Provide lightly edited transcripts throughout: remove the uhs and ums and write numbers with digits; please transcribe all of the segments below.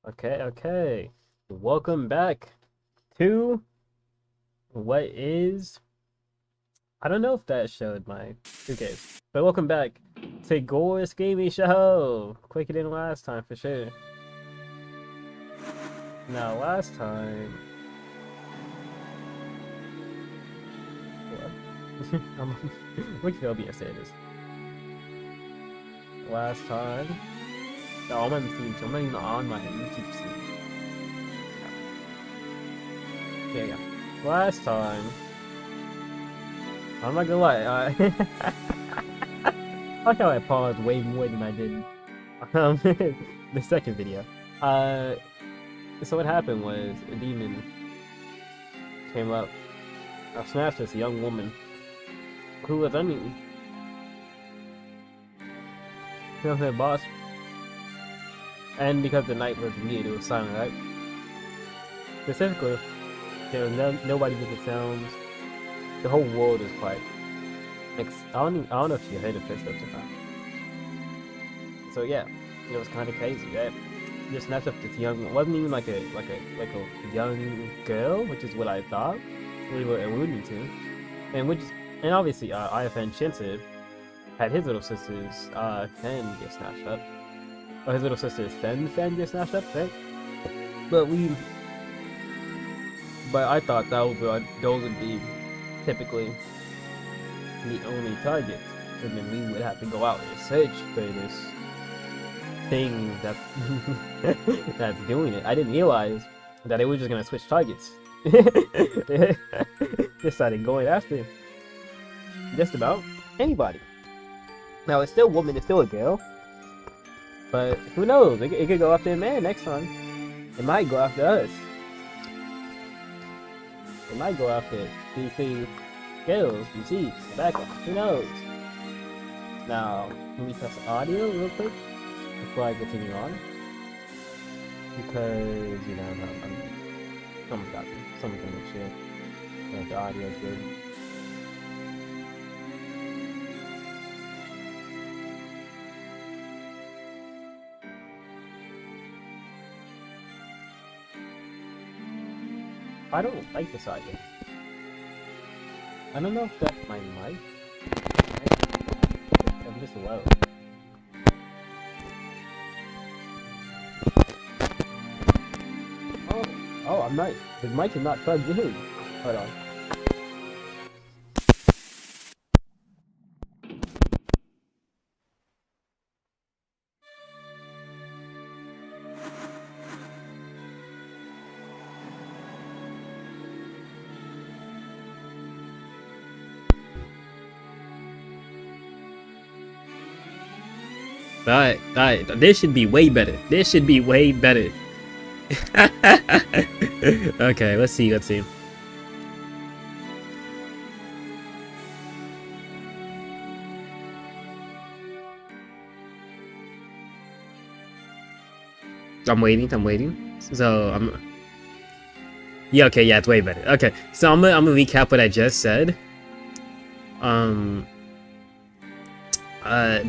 Okay. Welcome back to what is. I don't know if that showed my. Who cares? But welcome back to Gore Screaming Show. Quicker than last time for sure. Now, last time. What? Which Velbia say this? Last time. No, I'm on the theme, so I'm not even on my YouTube scene. Yeah. Last time. I'm not gonna lie. I like how I paused way more than I did the second video. So what happened was a demon came up, smashed this young woman who was, she was her boss, and because the night was weird, it was silent, right? Specifically, there was nobody making sounds. The whole world is quiet. I don't know if she heard the footsteps or not. So yeah, it was kind of crazy, right? Just snatched up this young, it wasn't even like a young girl, which is what I thought we were alluding to, and obviously IFN Shinsu had his little sister's Fen get snatched up, or his little sister's Fen get snatched up, right? But I thought those would be typically the only targets, and then we would have to go out and search for this thing that that's doing it. I didn't realize that they were just gonna switch targets. They started going after just about anybody. Now it's still a woman, it's still a girl, but who knows? It could go after a man next time. It might go after us. It might go after these three girls you see in the background. Who knows? Now, let me test audio real quick before I continue on, because someone's got to. Someone's gonna make sure that the audio is good. I don't like this audio. I don't know if that's my mic. I'm just low. Oh, I'm not. The mic is not plugged in. Hold on. Alright. This should be way better. Okay, let's see. I'm waiting. So yeah, okay, yeah, it's way better. Okay, so I'm gonna recap what I just said.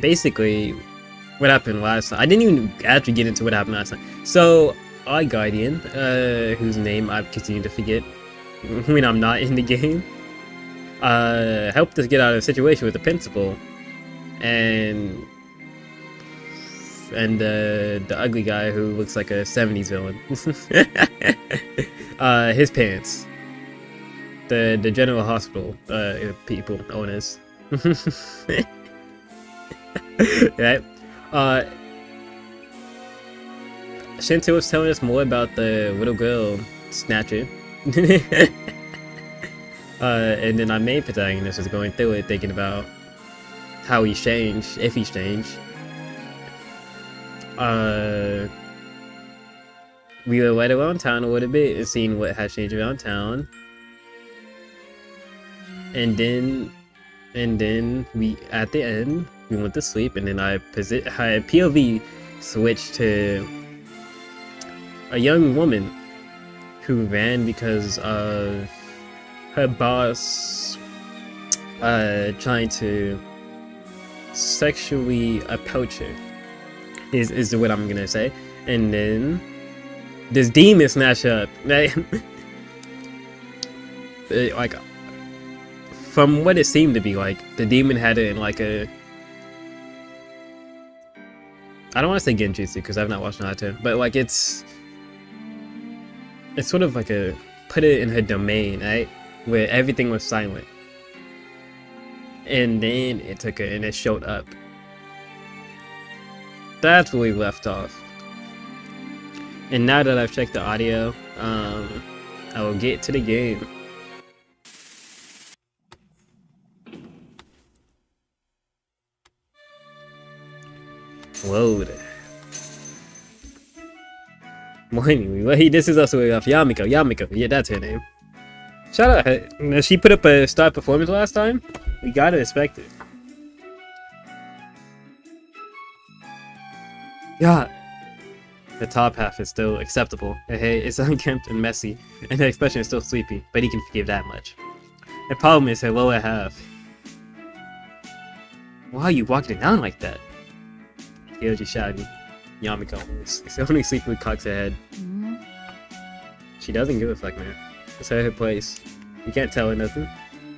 Basically, what happened last time. I didn't even actually get into what happened last time. So, our guardian, whose name I continue to forget when I'm not in the game, helped us get out of a situation with the principal, and the ugly guy who looks like a 70s villain. His parents. The general hospital, people, owners. Right? Shinto was telling us more about the little girl snatcher. And then our main protagonist was going through it, thinking about how he's changed, if he's changed. We were right around town a little bit and seeing what has changed around town. And then we, at the end, we went to sleep, and then I POV switched to a young woman who ran because of her boss trying to sexually approach her, is what I'm gonna say. And then this demon snatched up. Like, from what it seemed to be, like, the demon had it in like a, I don't want to say genjutsu because I've not watched Naruto, but like it's sort of like a, put it in her domain, right? Where everything was silent. And then it took her and it showed up. That's where we left off. And now that I've checked the audio, I will get to the game. Whoa there. Morning, well, this is also off Yamiko, yeah, that's her name. Shout out her. She put up a star performance last time. We gotta respect it. Yeah. The top half is still acceptable. Hey, it's unkempt and messy, and the expression is still sleepy, but he can forgive that much. The problem is her lower half. Why are you walking it down like that? Kyoji shouted. Yamiko is only sleepily cocks her head. She doesn't give a fuck, man. It's her place. You can't tell her nothing.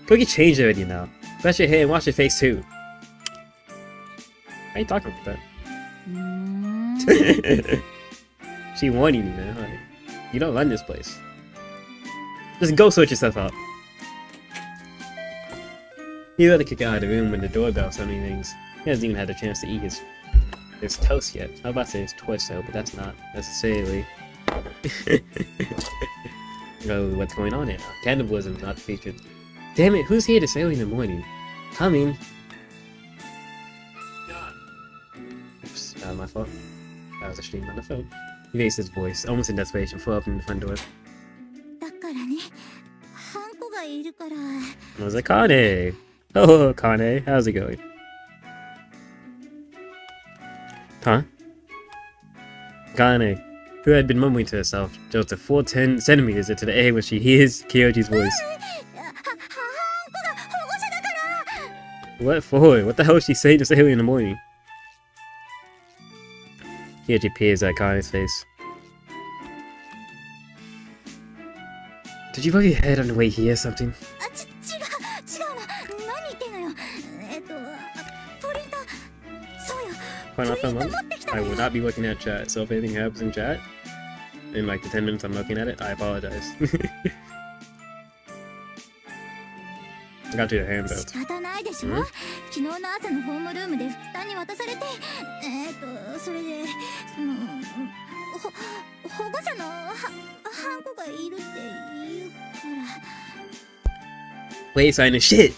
Go get changed already now. Brush your hair and wash your face too. Why are you talking like that? She warning you, man. Like, you don't run this place. Just go sort yourself out. He let her kick out of the room when the doorbell suddenly rings. He hasn't even had a chance to eat his toast yet. I was about to say his torso, but that's not necessarily. Oh, what's going on here? Cannibalism is not featured. Damn it, who's here this early in the morning? Coming. Oops, my fault. That was a stream on the phone. He raised his voice, almost in desperation, for opening the front door. I was like, Kane! Oh, Kane, how's it going? Huh? Kane, who had been mumbling to herself, jolted 4 centimeters into the air when she hears Kyoji's voice. What for? What the hell is she saying this early in the morning? Kyoji peers at Kane's face. Did you bump your head on the way here or something? Quite often, I will not be looking at chat, so if anything happens in chat, in like the 10 minutes I'm looking at it, I apologize. I got you a hand though. Wait, sign of shit!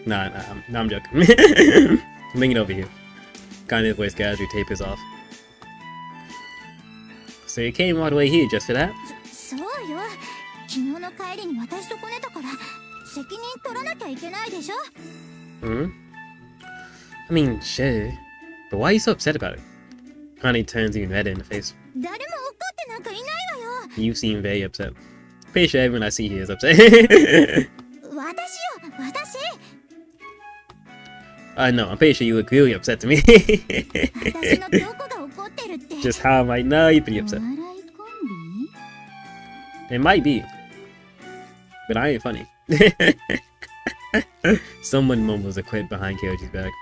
Nah, I'm joking. Bring it over here. Kind of voice casually tape is off. So you came all the way here just for that? I mean, sure. But why are you so upset about it? Honey turns even redder in the face. You seem very upset. Pretty sure everyone I see here is upset. No, I'm pretty sure you look really upset to me. Just how am I? No, you're pretty upset. It might be. But I ain't funny. Someone mumbles a quip behind Kyoji's back.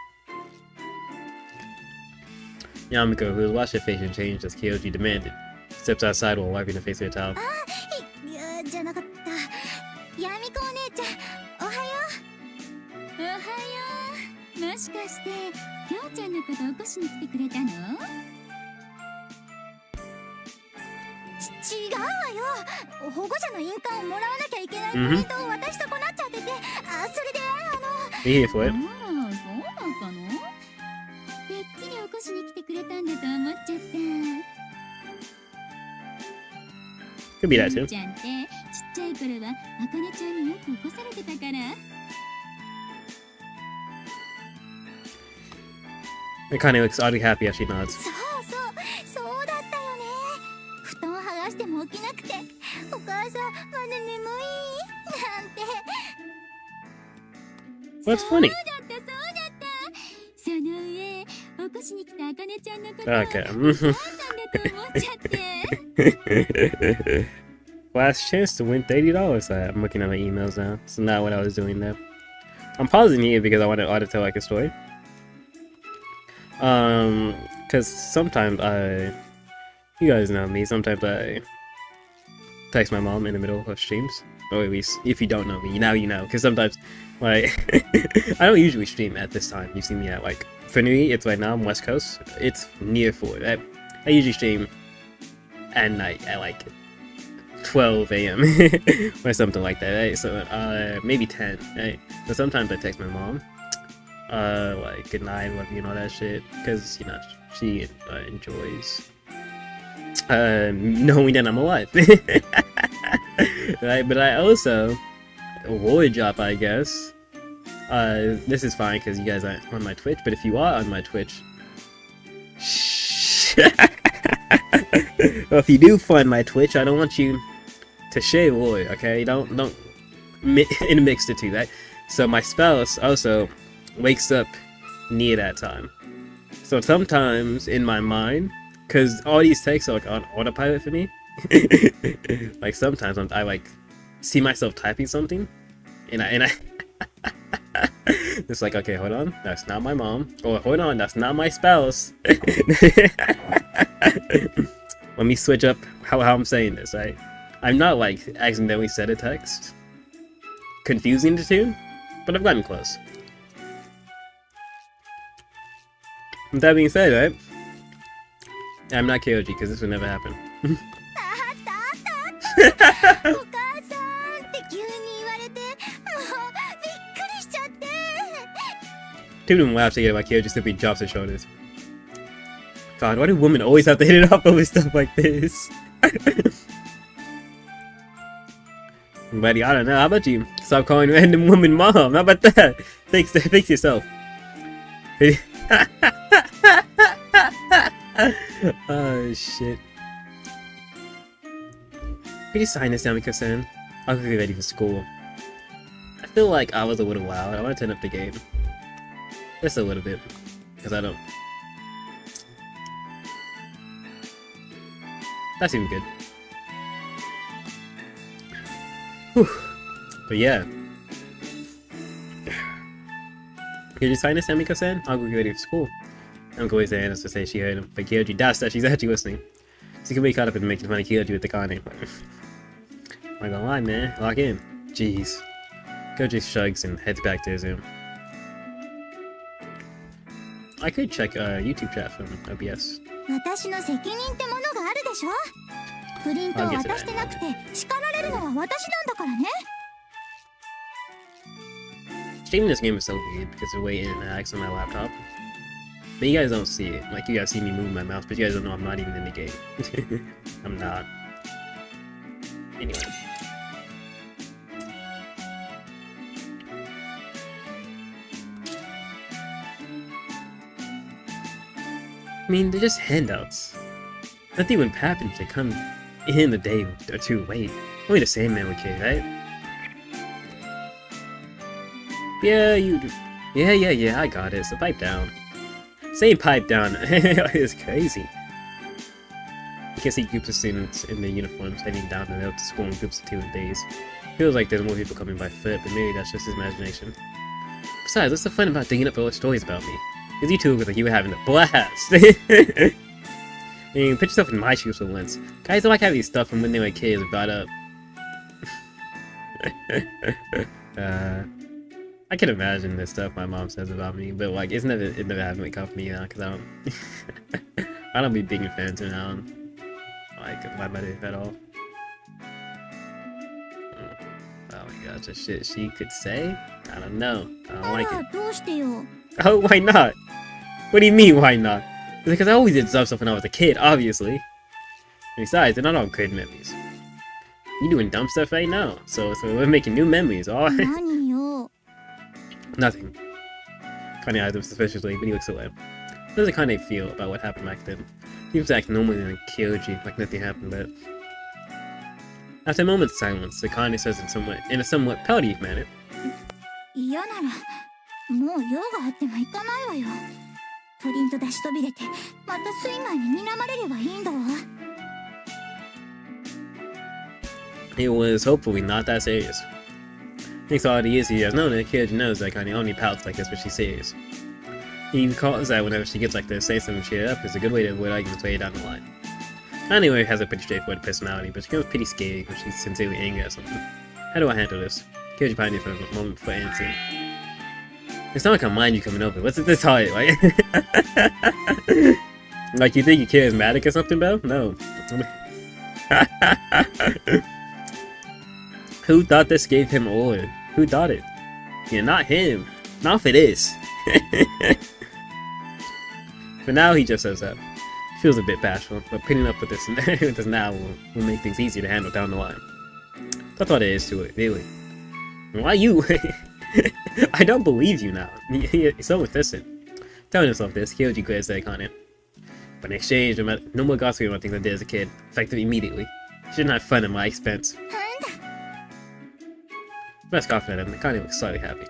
Yamiko, who has washed her face and changed as Kyoji demanded, steps outside while wiping her face with a towel. Be here for it. Could be that too. It kind of looks oddly happy as she nods. What's funny? Okay. Last chance to win $30. I'm looking at my emails now. It's not what I was doing there. I'm pausing here because I want to tell like a story. Because sometimes you guys know me, sometimes I text my mom in the middle of streams. Or at least, if you don't know me, now you know. Because sometimes, like, I don't usually stream at this time. You see me at, like, for me, it's right now, I'm West Coast. It's near 4. I usually stream at night at, like, 12 a.m. or something like that, right? So, maybe 10, right? So sometimes I text my mom, like, good night, love you, and all that shit. Because, you know, she enjoys knowing that I'm alive. Right, but I also would drop, I guess. This is fine because you guys aren't on my Twitch, but if you are on my Twitch, well, if you do find my Twitch, I don't want you to share Roy, okay? Don't mix the two, right? So my spouse also wakes up near that time. So sometimes in my mind, because all these texts are like on autopilot for me, like sometimes I like see myself typing something, and I it's like, okay, hold on, that's not my mom, or hold on, that's not my spouse. Let me switch up how I'm saying this, right? I'm not like accidentally said a text, confusing the two, but I've gotten close. With that being said, right? I'm not KOG because this would never happen. Two of them laugh together like KOG simply drops his shoulders. God, why do women always have to hit it off over stuff like this? Buddy, I don't know. How about you? Stop calling random woman mom. How about that? Fix yourself. Oh shit. Could you sign this down because then I'll be ready for school. I feel like I was a little loud. I want to turn up the game. Just a little bit. Because I don't. That seemed good. Whew. But yeah. Could you sign this down because then I'll be ready for school. I'm going to answer to say she heard him, but Kyoji does that she's actually listening. She can be caught up in making fun of Kyoji with the car name. I'm not gonna lie, man. Lock in. Jeez. Kyoji shrugs and heads back to his room. I could check YouTube chat from OBS. I'll get to that. Streaming this game is so weird because the way it interacts on my laptop. But you guys don't see it. Like, you guys see me move my mouse, but you guys don't know I'm not even in the game. I'm not. Anyway. I mean, they're just handouts. Nothing would happen if they come in a day or two late. Only the same man would care, right? Yeah, you do. Yeah, I got it, so pipe down. Saying pipe down is crazy. You can see groups of students in their uniforms heading down the hill to school in groups of 2 in days. Feels like there's more people coming by foot, but maybe that's just his imagination. Besides, what's the fun about digging up old stories about me? Because you two look like you were having a blast. I mean, put yourself in my shoes for once. Guys don't like having stuff from when they were kids brought up. I can imagine the stuff my mom says about me, but like it never happened to come from me now, because I don't be big fans around like my mother at all. Oh my gosh, the shit she could say? I don't know. I don't like it. Oh, why not? What do you mean, why not? Because I always did stuff when I was a kid, obviously. And besides, they're not all good memories. You doing dumb stuff right now, so we're making new memories, alright? Nothing. Kanye eyes him suspiciously, but he looks away. How does Kanye feel about what happened back then? He seems to act normally in Kyoji, like nothing happened, but... After a moment's silence, Kanye says in a somewhat pouty manner. プリント出し飛びれてまたスイマーに睨まれればいいんだわ。 It was hopefully not that serious. Thanks to all the years he has known her, Kyoji knows that Connie only pouts like this when she says. He recalls that whenever she gets like this, saying something to cheer up is a good way to avoid arguments way down the line. Anyway, has a pretty straightforward personality, but she becomes pretty scary when she's sincerely angry at something. How do I handle this? Kyoji pioneered for a moment before answering. It's not like I mind you coming over. What's it this hard? Like, like you think you're charismatic or something, bro? No. Who thought this gave him order? Who thought it? Yeah, not him. Not for this. For now, he just says that. Feels a bit bashful, but putting up with this, with this now will make things easier to handle down the line. That's all there is to it, really. Why you? I don't believe you now. He's so insistent. Telling himself this, Kyoji glares at Akane. But in exchange, no more gossiping about things I did as a kid, effective immediately. Shouldn't have fun at my expense. Best confident at him, Akane looks slightly happy.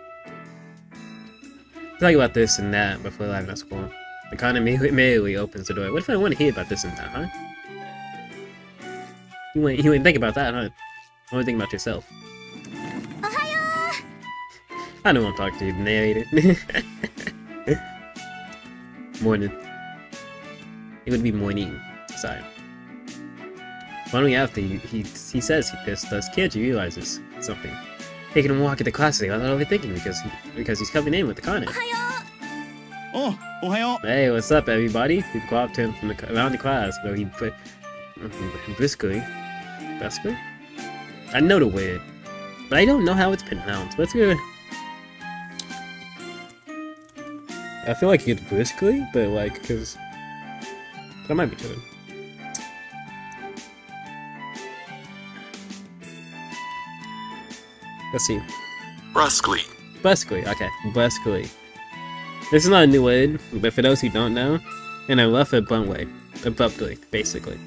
Talking about this and that before arriving at school. Akane immediately opens the door. What if I want to hear about this and that, huh? You wouldn't think about that, huh? Only think about yourself. I know I'm talking to you, narrator. Morning. It would be morning. Sorry. Following after, he says this does Kyoji realizes something. Taking a walk at the class today without overthinking because he's coming in with the Akane. Oh, ohayo. Hey, what's up, everybody? We go up to him from around the class where he put briskly. I know the word, but I don't know how it's pronounced. Let's go. I feel like it's briskly, but like, because that might be true. Let's see. Brusquely. Brusquely, okay. Brusquely. This is not a new word, but for those who don't know, in a rough, blunt way. Abruptly, basically.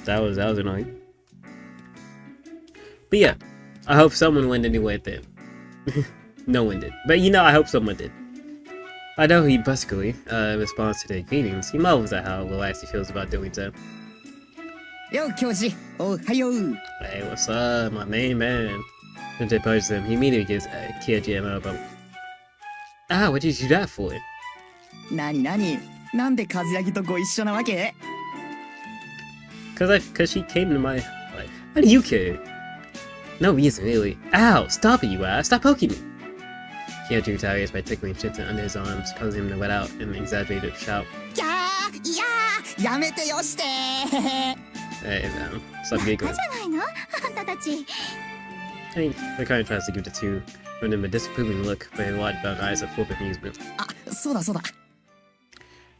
That was annoying. But yeah, I hope someone learned a new word there. No one did. But you know, I hope someone did. I know he brusquely responds to their greetings. He marvels at how relaxed he feels about doing so. Yo, Kyoji. Oh, hiyo. Hey, what's up, my main man? When they approaches him, he immediately gives Kyoji an elbow. Ah, what did you do that for? Nani? Nande Kazuyagi to go issho na wake? Cause she came to my life. How do you care? No reason, really. Ow! Stop it, you ass! Stop poking me! Kyoji retaliates by tickling Shinton under his arms, causing him to let out an exaggerated shout. Yeah! Yamete yoshite! Hey, man. Stop giggling. I mean, the kind of tries to give the two of them a disapproving look, but in wide brown eyes are full of amusement. Ah, soda.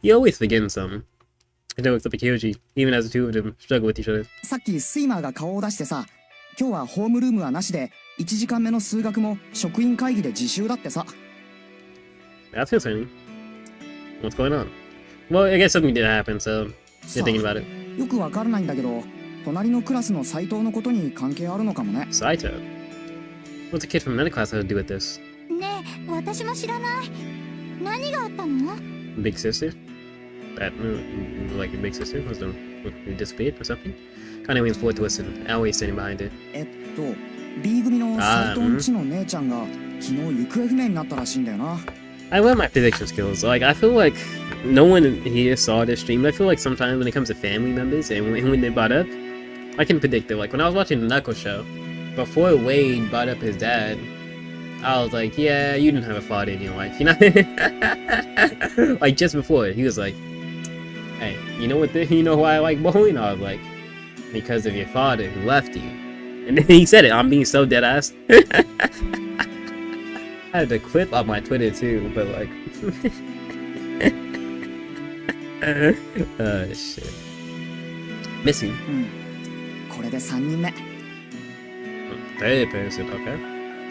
You always forget something. It looks up at Kyoji, even as the two of them struggle with each other. さっきスイマーが顔を出してさ、今日はホームルームはなしで、1時間目の数学も職員会議で自習だってさ。That's concerning. What's going on? Well, I guess something did happen, so you're thinking about it. よくわからないんだけど、隣のクラスの斎藤のことに関係あるのかもね。Saito? What's a kid from another class have to do with this? ねえ、私も知らない。何があったの？ Big sister? That, like a big sister? Was the disappeared or something? Kind of leans forward to listen, always standing behind it. B 組の斎藤んちの姉ちゃんが昨日行方不明になったらしいんだよな。I love my prediction skills. Like, I feel like no one here saw this stream. I feel like sometimes when it comes to family members and when they're brought up, I can predict it. Like, when I was watching the Knuckle show, before Wade brought up his dad, I was like, yeah, you didn't have a father in your life, you know? Like, just before, he was like, hey, you know why I like bowling? I was like, because of your father who left you. And then he said it. I'm being so dead ass. I had the clip on my Twitter too, but like, shit. Missing. これで3人目。 Third person, okay.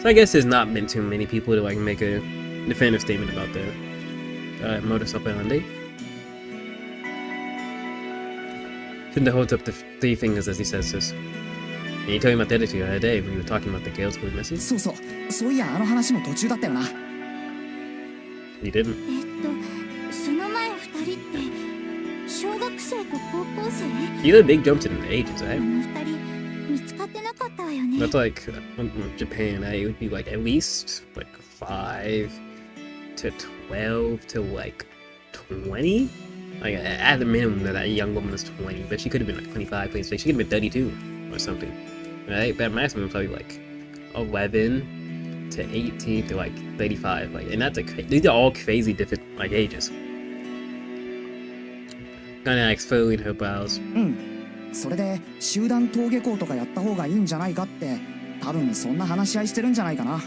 So I guess there's not been too many people to like make a definitive statement about the modus operandi. Shinda holds up the 3 fingers as he says this. And you told me about the other two the other day when you were talking about the girls going missing? そういやあの話も途中だったよな。You didn't. その前二人って小学生と高校生？ You know, big jumps in ages, あ right? の二人見つかってなかったわよね。 That's like Japan, right? It would be like at least like 5 to 12 to like 20. Like at the minimum, that young woman was 20, but she could have been like 25. Please, she could have been 32 or something, right? But maximum probably like 11 to 18 to like 35. Like, and that's like these are all crazy different like ages. Gonna exfoliate her brows. それで集団登下校とかやった方がいいんじゃないかって多分そんな話し合いしてるんじゃないかな。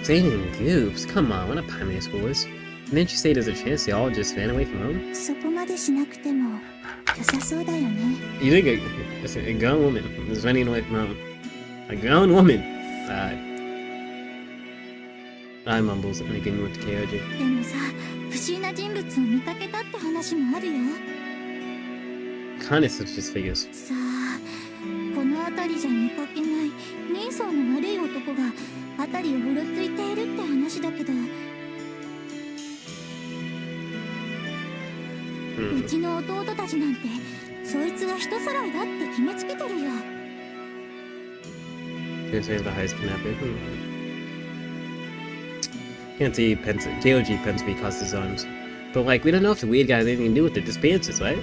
Training in groups? Come on, we're not primary schools. And then you say there's a chance they all just ran away from home? そこまでしなくても良さそうだよね。 You think a grown woman is running away from home? A grown woman? I mumbles and again went to KOG. でもさ、不審な人物を見かけたって話もあるよ。 Kind of suspicious figures. さあ、この辺りじゃ見かけない人相の悪い男が辺りをうろついているって話だけど、うちの弟たちなんてそいつが人さらいだって決めつけてるよ。 Can't say the highest kidnapping. Can't say KOG Pensby caused his arms. But like, we don't know if the weird guy has anything to do with the disappearances, right?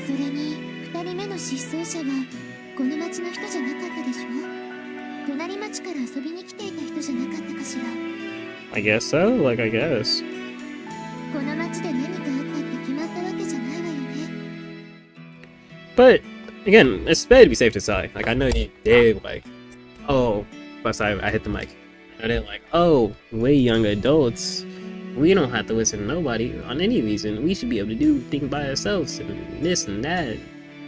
それに2人目の失踪者はこの町の人じゃなかったでしょ。隣町から遊びに来ていた人じゃなかったかしら。 I guess so, like I guess. この町で何かあったって決まったわけじゃないわよね。 But again, it's better to be safe to say. Like I know you did like, oh, but sorry, I hit the mic. I did like, oh, we're young adults. We don't have to listen to nobody on any reason. We should be able to do things by ourselves and this and that,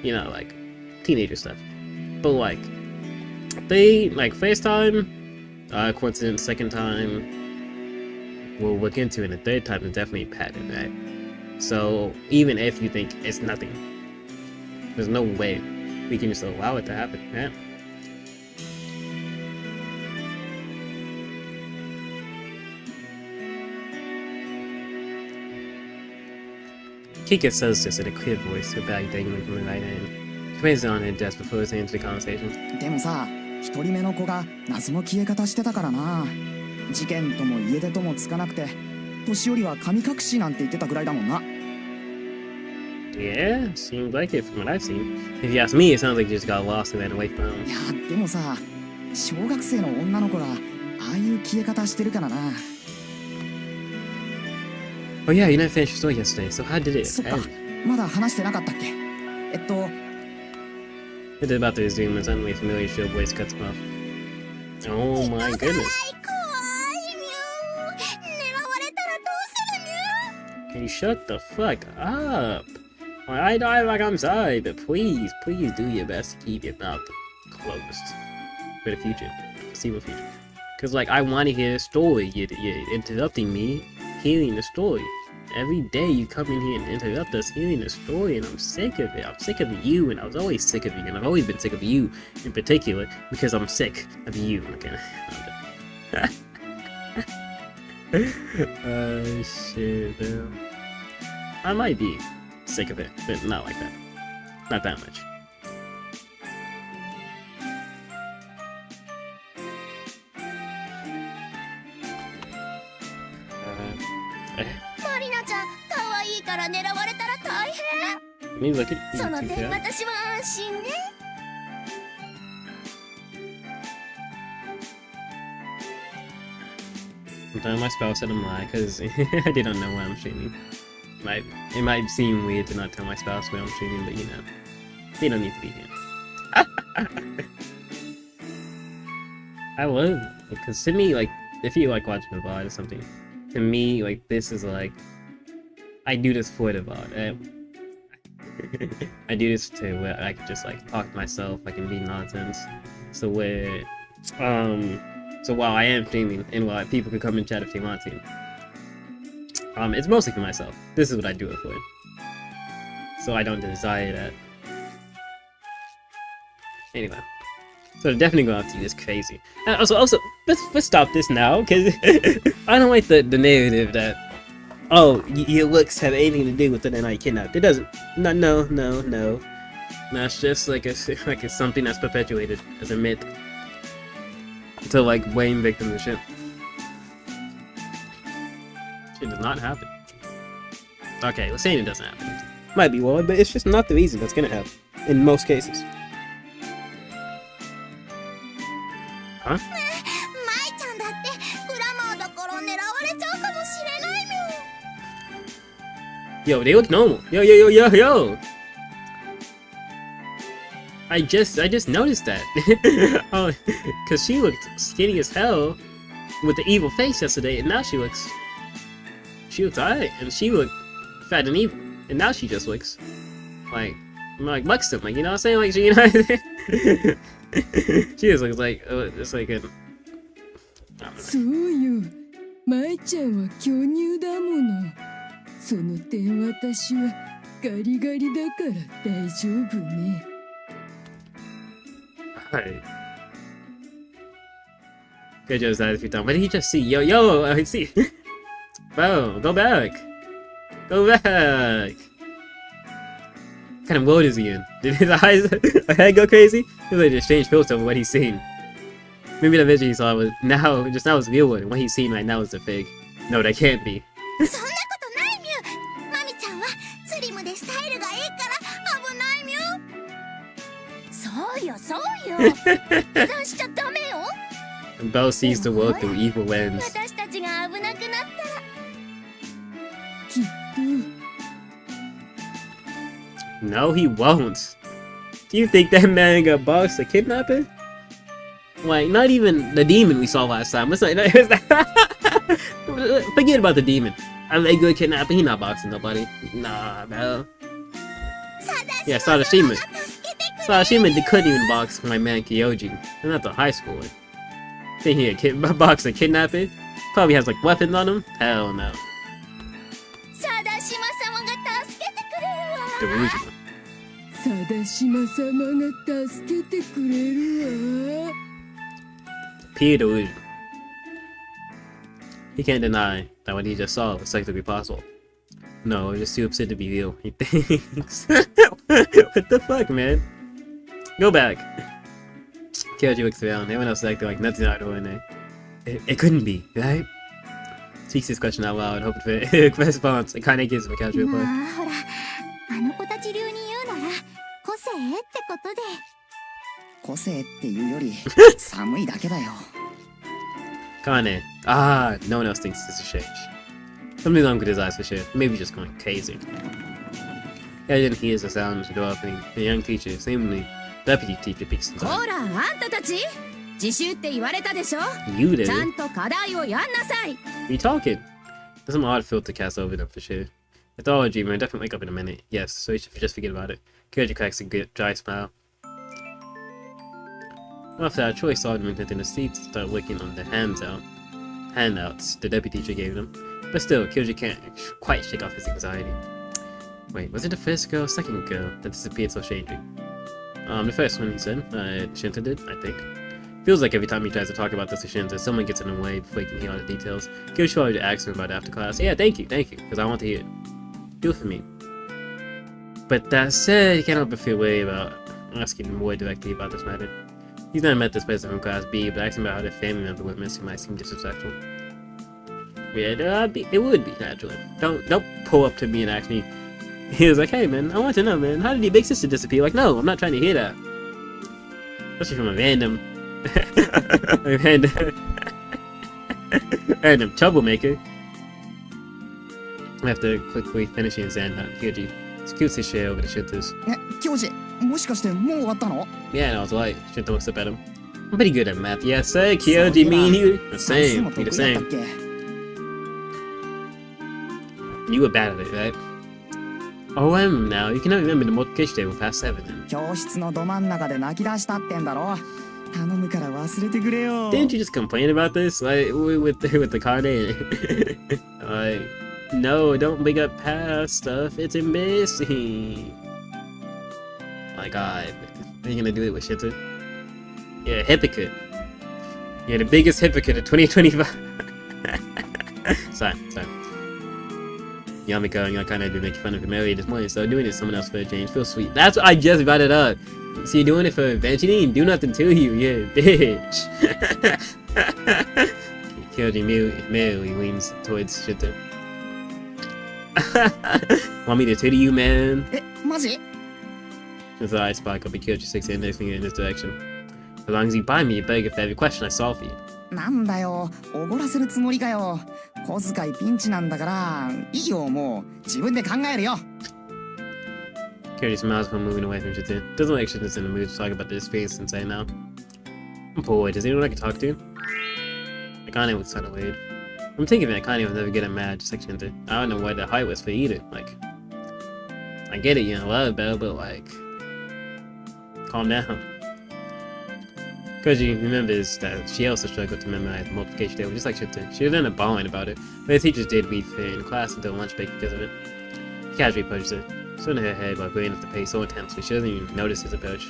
you know, like teenager stuff. But like, they like first time, coincidence. Second time, we'll look into it. And the third time is definitely a pattern, right? So even if you think it's nothing, there's no way we can just allow it to happen, right? Kika says this in a clear voice, her bag dangling from her right hand. She places it on her desk before listening to the conversation. でもさ、一人目の子が謎の消え方してたからな。事件とも家出ともつかなくて、年寄りは神隠しなんて言ってたぐらいだもんな。Yeah, seems like it from what I've seen. If you ask me, it sounds like you just got lost and ran away from home. いや、でもさ、小学生の女の子がああいう消え方してるからな。Oh yeah, you didn't finish your story yesterday, so how did it そっか end?、まだ話してなかったっけ。They're about to resume when suddenly a familiar shrill voice cuts him off. Oh my goodness. 怖いミュー。狙われたらどうするミュー。 Can you shut the fuck up? Well, I'm sorry, but please do your best to keep your mouth closed for the future. Foreseeable future. Cause like, I want to hear the story. You're interrupting me hearing the story. Every day you come in here and interrupt us hearing the story, and I'm sick of it. I'm sick of you, and I was always sick of you, and I've always been sick of you in particular because I'm sick of you. Okay. Oh shit, man. I might be sick of it, but not like that. Not that much. Means like it. その点私は安心ね。 I'm telling my spouse that I'm lying because they don't know why I'm streaming. It might seem weird to not tell my spouse why I'm streaming, but you know, they don't need to be here. I love, because to me, like, if you like watching a VOD or something, to me, like, this is like, I do this for the VOD. I do this to where I can just like talk to myself, I can be nonsense. So where, so while I am streaming and while people can come and chat if they want to, it's mostly for myself. This is what I do it for. So I don't desire that. Anyway, So they're definitely going to see this crazy. And also, let's stop this now, because I don't like the narrative that, oh, your looks have anything to do with it and I kidnapped. It doesn't. No. That's just like it's something that's perpetuated as a myth to like blame victims and shit. Shit does not happen. Okay, we're saying it doesn't happen. Might be wrong, but it's just not the reason that's gonna happen in most cases. Huh? ねえ舞ちゃんだってグラマーだから狙われちゃうかもしれないみょ Yo, they look normal. Yo. I just noticed that. Oh, cause she looked skinny as hell with the evil face yesterday, and now she looks alright, and she looked fat and evil, and now she just looks like Buxton, like, you know what I'm saying? Like, she, you know what I'm saying? She just looks like it's like a. そうよ、舞ちゃんは巨乳だもの。その点私はガリガリだから大丈夫ね。Alright. Good job, that a few times. What did he just see? Yo, I see. Bro, go back. Go back. What kind of world is he in? Did his eyes head go crazy? He like just changed filter of what he's seen. Maybe the vision he saw was just now is real one. What he's seeing right now is the fake. No, that can't be. そんなことないみゅマミちゃんはスリムでスタイルがいいから危ないみゅそうよ油断しちゃダメよ And Belle sees the world through evil lens. 私たちが危なくなったらきっと。 No, he won't. Do you think that man got boxed to kidnapping? Like, not even the demon we saw last time. It's not, forget about the demon. I'm a good kidnapping. He not boxing nobody. Nah, bro. Yeah, Sadashima. Sadashima, they couldn't even box my man Kyoji. And that's a high schooler. Think he a box a kidnapping? Probably has like weapons on him? Hell no. サダシマ様が助けてくれるわ Delusional. 貞島様が助けてくれるわ。 Pure delusion. He can't deny that what he just saw was technically possible. No, it's just too upset to be real, he thinks. What the fuck, man? Go back. Kyoji looks around. Everyone else is acting like nothing's out of the ordinary. It couldn't be, right? Speaks this question out loud, hoping for a response. It kind of gives him a casual reply. まあほらあの子たち流に言うなら個性ってことで個性っていうより寒いだけだよ。 Kane. Ah, no one else thinks this is change. Something's wrong with his eyes for sure. Maybe just going crazy. Then hears the sound of the door opening. The young teacher, seemingly deputy teacher, peeks ほ inside. ら、あんたたち自習って言われたでしょ You did ちゃ it. んと課題をやんなさい What are you talking? There's some odd filter cast over them for sure. It's all a dream, and definitely wake up in a minute. Yes, so you should just forget about it. Kyoji cracks a good, dry smile. After that, Troy saw him in the seat and started looking on the handouts the deputy teacher gave them. But still, Kyoji can't quite shake off his anxiety. Wait, was it the first girl or second girl that disappeared so strangely? The first one, he said. Shinta did, I think. Feels like every time he tries to talk about this to Shinta, someone gets in the way before he can hear all the details. Kyoji probably to ask him about it after class. Yeah, thank you, because I want to hear it. Do it for me. But that said, he can't help but feel worried about asking him more directly about this matter. He's never met this person from Class B, but asking about how their family member went missing might seem disrespectful. Yeah, it would be, naturally. Don't pull up to me and ask me. He was like, hey man, I want to know, man, how did your big sister disappear? Like, no, I'm not trying to hear that. Especially from a random random troublemaker. After quickly finishing his hand, Kyoji scoots his chair over to Shinta's. 教授、もしかしてもう終わったの？ Yeah, no, it's right. Shinta looks up at him. I'm pretty good at math. Yes, sir. Kyoji, me and you. The 算数 same. も We 得 the 意だった same. っけ？ You were bad at it, right? Oh, I am now. You cannot remember the multiplication table past 7. 教室のど真ん中で泣き出したってんだろ。頼むから忘れてくれよ。 Didn't you just complain about this? Like, with the card in? Like, no, don't bring up past stuff. It's embarrassing. My god. Are you gonna do it with Shinta? You're a hypocrite. You're the biggest hypocrite of 2025. sorry. Yamiko and I kind of did make fun of Mary this morning, so doing it to someone else for a change feels sweet. That's what I just brought it up. So you're doing it for revenge? She didn't even do nothing to you, yeah, bitch. Kyoji merely leans towards Shita. Want me to titty you, man? え、マジ？ His eyes spark up and Kyoji sticks their next finger in this direction. As long as you buy me, you better get for every question I solve for you. なんだよ、おごらせるつもりかよ。小遣いピンチなんだから、いいよ、もう自分で考えるよ。Kyoji smiles before moving away from Shita. Doesn't look like Shita's in the mood to talk about the experience and say now. I'm bored. Is anyone I can talk to? Akane looks kind of weird. I'm thinking that Akane will never get mad, just like Shinta. I don't know what the height was for either. Like, I get it, you know, love Bell, but like, calm down. Koji remembers that she also struggled to memorize the multiplication table, just like Shinta. She would end up bawling about it, but the teachers did leave her in class until lunch break because of it. He casually approached her, stood in her head while breathing at the pace so intensely she doesn't even notice his approach.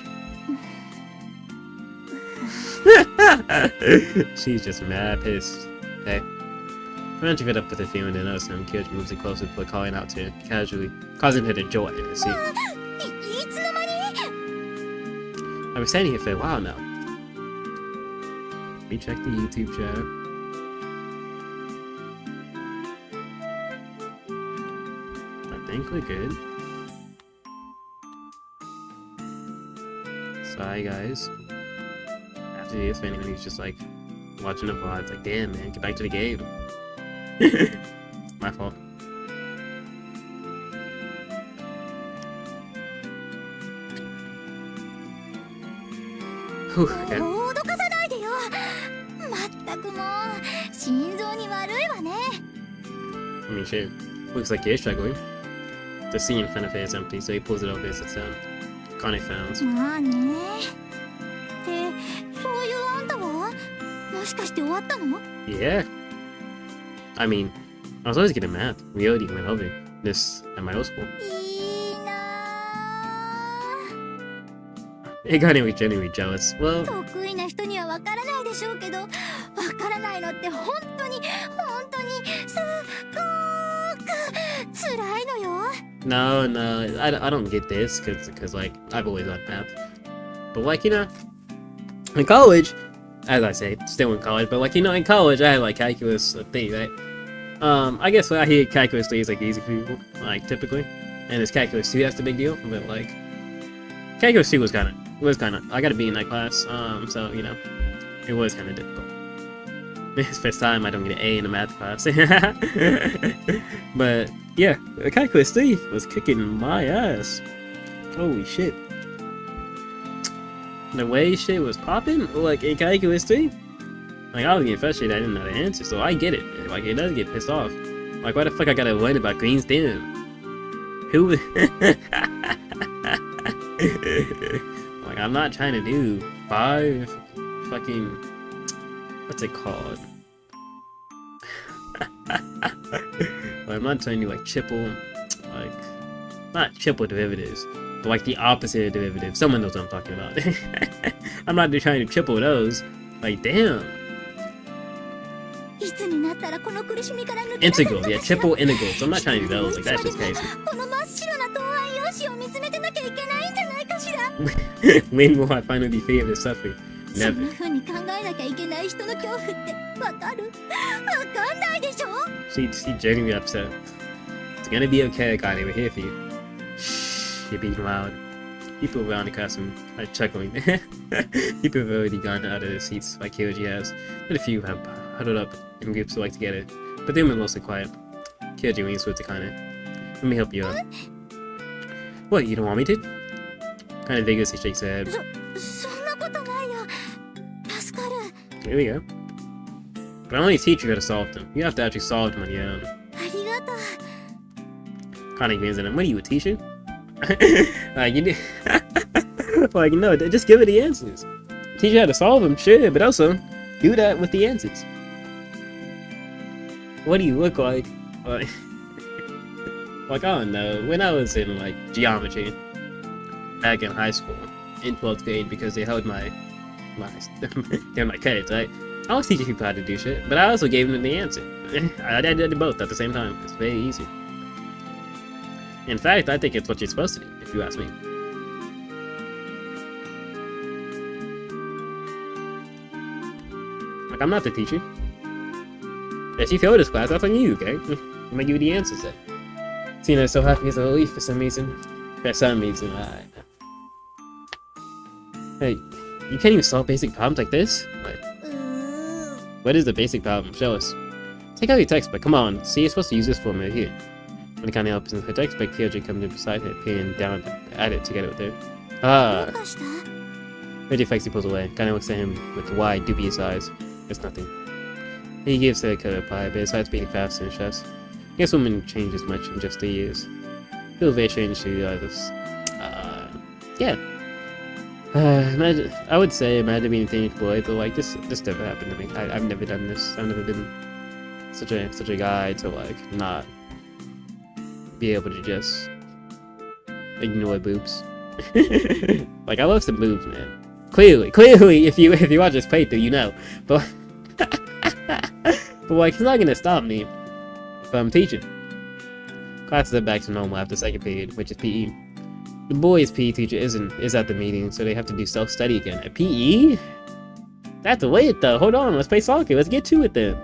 She's just mad pissed. Hey. When she fed up with her feeling to notice him, Kyoji moves it closer before calling out to her, casually, causing her to jolt in her seat. いつの間に？ I've been standing here for a while now. Let me check the YouTube chat. I think we're good. Sorry guys. After this, if anyone who's just like watching the VOD, it's like, damn man, get back to the game. My fault. Whew, okay. 脅かさないでよ。まったくもう心臓に悪いわね。 I mean, shit. Looks like you're struggling. The seat in front of her is empty, so he pulls it over and sits down. Connie frowns. まあね。ってそういうあんたはもしかして終わったの？ Yeah. I mean, I was always good at math. We already went over this at my old school. いいなあ。 It got me genuinely jealous. Well, 得意な人にはわからないでしょうけど、わからないのって本当にすっごく辛いのよ。 no, I don't get this, cause like, I've always liked math. But like, you know, in college, as I say, still in college, but like, you know, in college, I had like calculus 3, right? I guess when I hear calculus 3 is like easy for people, like typically, and it's calculus 2 that's the big deal. But like, calculus 2 was kind of, I got to be in that class, so you know, it was kind of difficult. It's the first time I don't get an A in a math class. But yeah, calculus 3 was kicking my ass. Holy shit! The way shit was popping, like in calculus 3. Like, I was getting frustrated, I didn't know the answer, so I get it. Like, it does get pissed off. Like, why the fuck I gotta learn about green stem? Who? Like, I'm not trying to do 5 fucking... What's it called? Like, I'm not trying to do, like, triple... Like, not triple derivatives, but, like, the opposite of derivatives. Someone knows what I'm talking about. I'm not trying to triple those. Like, damn. いつになったらこの苦しみから抜け出せるの Integrals, か yeah, しら。 triple integrals. I'm not trying to do those, like, that's just crazy. この真っ白な答案用紙を見つめてなきゃいけないんじゃないかしら。 When will I finally be free of this suffering? そん Never. な風に考えなきゃいけない人の恐怖ってわかる？わかんないでしょ？ She genuinely upset. It's gonna be okay, Connie. We're here for you. Shh, you're being loud. People around the classroom are chuckling. People have already gone out of their seats, like Kyoji has. And a few have huddled up in groups to like together. But they've been mostly quiet. Kyoji leans towards Akane. Let me help you out. What, you don't want me to? Kind of vigorously shakes her head. そんなことないよ。助かる。 Here we go. But I only teach you how to solve them. You have to actually solve them on your own. ありがとう。 Connie grins at him. What are you, a teacher? Like, you do. Like, no, just give her the answers. Teach you how to solve them, sure, but also do that with the answers. What do you look like? Like, I don't know. When I was in, like, geometry, back in high school, in 12th grade, because they held my they're my credits, right? I was teaching people how to do shit, but I also gave them the answer. I did both at the same time. It's very easy. In fact, I think it's what you're supposed to do, if you ask me. Like, I'm not the teacher. If you fail this class, that's on you, okay? I'm gonna give you the answers then. Tina's so happy as a relief for some reason. For some reason, Hey, you can't even solve basic problems like this? What is the basic problem? Show us. Take out your textbook, come on. See, you're supposed to use this formula here. When the kind of opens her textbook, Kyoji comes in beside her, peering down at it together with her. Ah! Kyoji flexi pulls away. Kinda looks at him with wide, dubious eyes. It's nothing. He gives her a reply, but his heart's beating fast in his chest. Guess women change as much in just 3 years. Feel very strange to others. Yeah. Imagine, I would say imagine being a teenage boy, but like this never happened to me. I've never done this. I've never been such a guy to like not be able to just ignore boobs. Like I love some boobs, man. Clearly, if you watch this playthrough, you know. But but like it's not gonna stop me if I'm teaching. Classes are back to normal after second period, which is PE. The boys' PE teacher is at the meeting, so they have to do self-study again. At PE? That's wait though. Hold on, let's play soccer. Let's get to it then.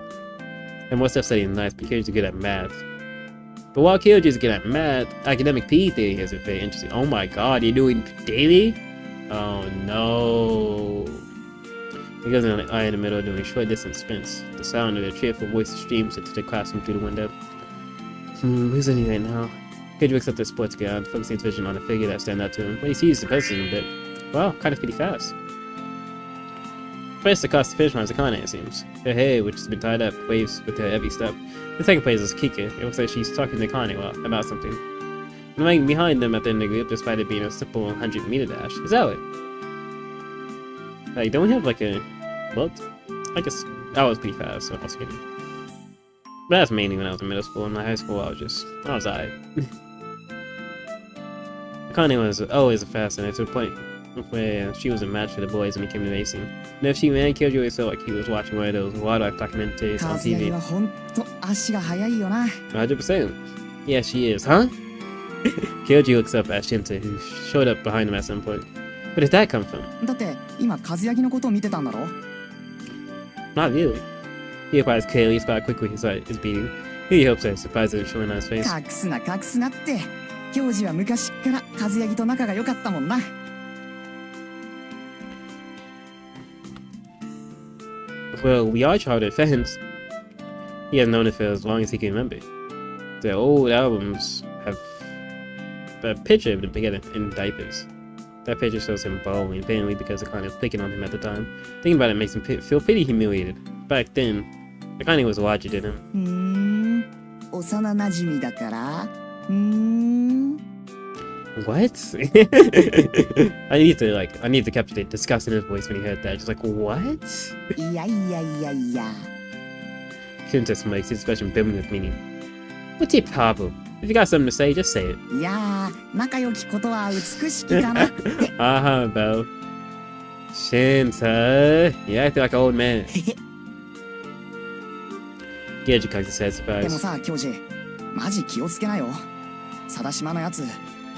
And more self-studying is nice because Kyoji's good at math. But while Kyoji's good at math, academic PE theory is very interesting. Oh my god, you're doing daily? Oh no. He goes in an eye in the middle doing short distance sprints. The sound of their cheerful voices streams into the classroom through the window. Who's in here right now? Kyoji looks up the sports ground, focusing his vision on a figure that stands out to him. When he sees the person a bit, wow, kind of pretty fast. First across the finish line is Akane, it seems. Her hair, which has been tied up, waves with her every step. The second place is Kika. It looks like she's talking to Akane about something. And right behind them at the end of the group, despite it being a simple 100-meter dash, is Ellie. Like, don't we have like a... What? I guess I was pretty fast, so I was kidding. But that's mainly when I was in middle school. In my high school, I was alright. Akane was always a fascinator to the point where she was a match for the boys when it came to racing. And if she ran, Kyoji always felt like he was watching one of those wildlife documentaries on TV. 100%. Yeah, she is, huh? Kyoji looks up at Shinta, who showed up behind him at some point. Where did that come from? だって今和ヤギのことを見てたんだろ Not really. He replies clearly, but quickly his heart is beating. He hopes that surprise is showing on his face. 隠すな隠すなって教授は昔っから和ヤギと仲が良かったもんな Well, we are childhood fans. He has known it for as long as he can remember. The old albums have a picture of them together in diapers. That picture shows him bawling, apparently because Akane was picking on him at the time. Thinking about it makes him feel pretty humiliated. Back then, Akane was larger than him. 幼馴染だから What? I need to capture the disgust in his voice when he heard that. Just like, what? いやいやいやいや Shinta smokes, his expression brimming with meaning. What's your problem? If you got something to say, just say it. いや仲良きことは美しきかなって Bro. Shinta, you acting like an old man. Kyoji cocks his head, でも surprised. さ教授マジ気をつけなよ貞島のやつ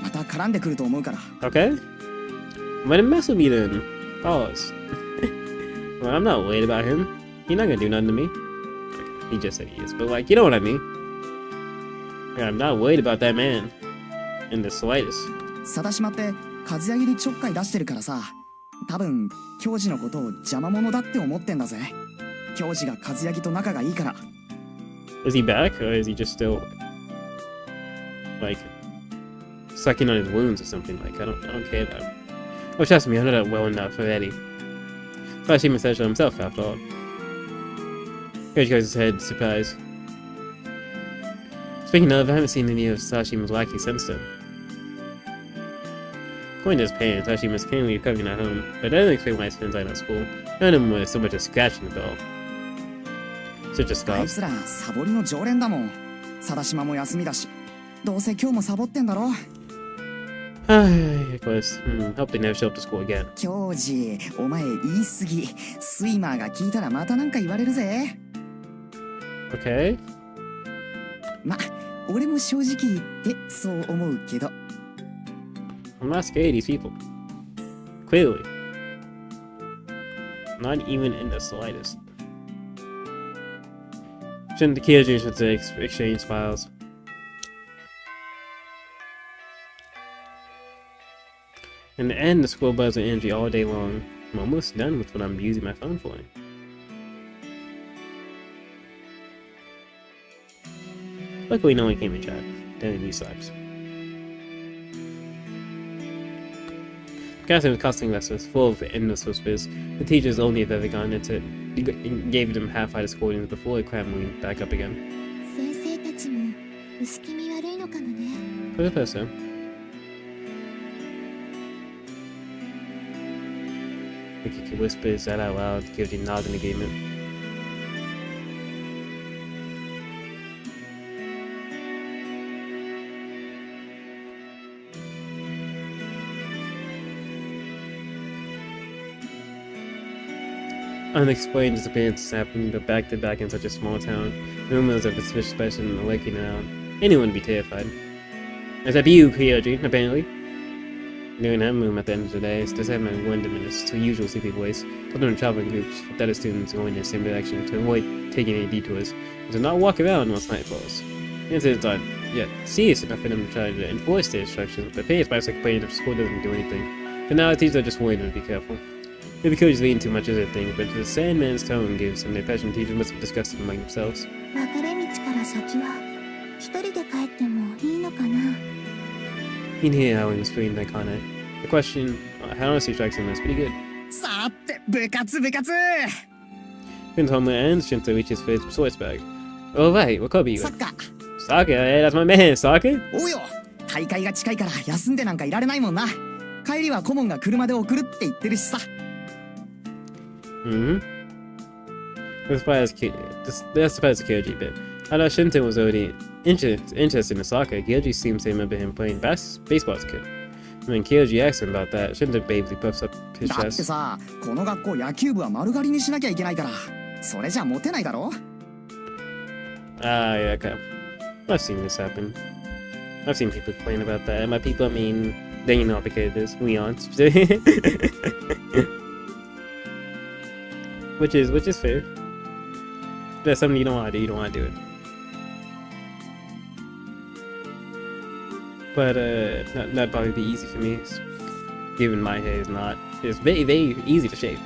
また絡んでくると思うから Okay. Let him mess with me then. Pause. Well, I'm not worried about him. He's not gonna do nothing to me. Okay, he just said he is, but like, you know what I mean. Yeah, I'm not worried about that man. In the slightest. 貞島って和ヤギにちょっかい出してるからさ多分教授のことを邪魔者だって思ってんだぜ教授が和ヤギと仲がいいから Is he back, or is he just still like sucking on his wounds or something? Like I don't care that. Oh, trust me, I know that well enough already. Sashima says so himself, after all. Kyoji goes his head, surprised. Speaking of, I haven't seen any of Sashima's lackey since then. According to his parents, Sashima's currently recovering at home, but that doesn't explain why he spends time at school. None of them was so much as scratching the doll. Such a あい scoff. つらサボりの常連だもん貞島も休みだしどうせ今日もサボってんだろ Of course. Hope they never show up to school again. 教授、お前言い過ぎ。スイマーが聞いたらまたなんか言われるぜ。Okay. ま、俺も正直言ってそう思うけど。I'm not scared of these people. Clearly. Not even in the slightest. Shouldn't the Kyoji should exchange files. In the end, the school buzz and energy all day long. I'm almost done with what I'm using my phone for. Luckily, no one came in chat. Then these sucks. Classroom was costing lessons, full of endless whispers. The teachers only have ever gone into it. Gave them half-hearted scoldings before the cram moved back up again. 先生たちも薄気味悪いのかもね。 For the first time. The Kiki whispers that out loud, give the nod in agreement. Unexplained disappearances happened back to back in such a small town. Rumors of a suspicion lurking around. Anyone would be terrified. Except you, Kyoji, apparently. During that room at the end of the day, this had my one diminished to usual sleepy voice. Told them to travel in groups with other students going in the same direction to avoid taking any detours, and to not walk around once night falls. The incidents aren't yet serious enough for them to try to enforce their instructions, but parents might complain if school doesn't do anything. For now, the teachers are just warning them to be careful. Maybe Kyoji's leading too much of their thing, but the Sandman's tone gives them the impression teachers must have discussed it among themselves. 分かれ道から先は一人で帰ってもいいのかな。 You can hear how he was feeling like Kane. The question, honestly strikes him as pretty good. さて、部活部活 Pins Homer and Shinto reaches for his sports bag. Oh right, what club are you サ in? ッカー Soccer, hey, that's my man, soccer? おうよ大会が近いから休んでなんかいられないもんな帰りは顧問が車で送るって言ってるしさ That's surprised Kyoji a bit. I thought Shinto was already interested in soccer. Kyoji seems to remember him playing baseball as a kid. When Kyoji asks him about that, Shinto bravely puffs up his だって chest. さこの学校野球部は丸刈りにしなきゃいけないからそれじゃモテないだろ Ah, yeah, okay. I've seen this happen. I've seen people complain about that. And by people, I mean, then you know how big it is. We aren't. Which is fair. If that's something you don't want to do, you don't want to do it. But that'd probably be easy for me, given my hair is not. It's very, very easy to shave.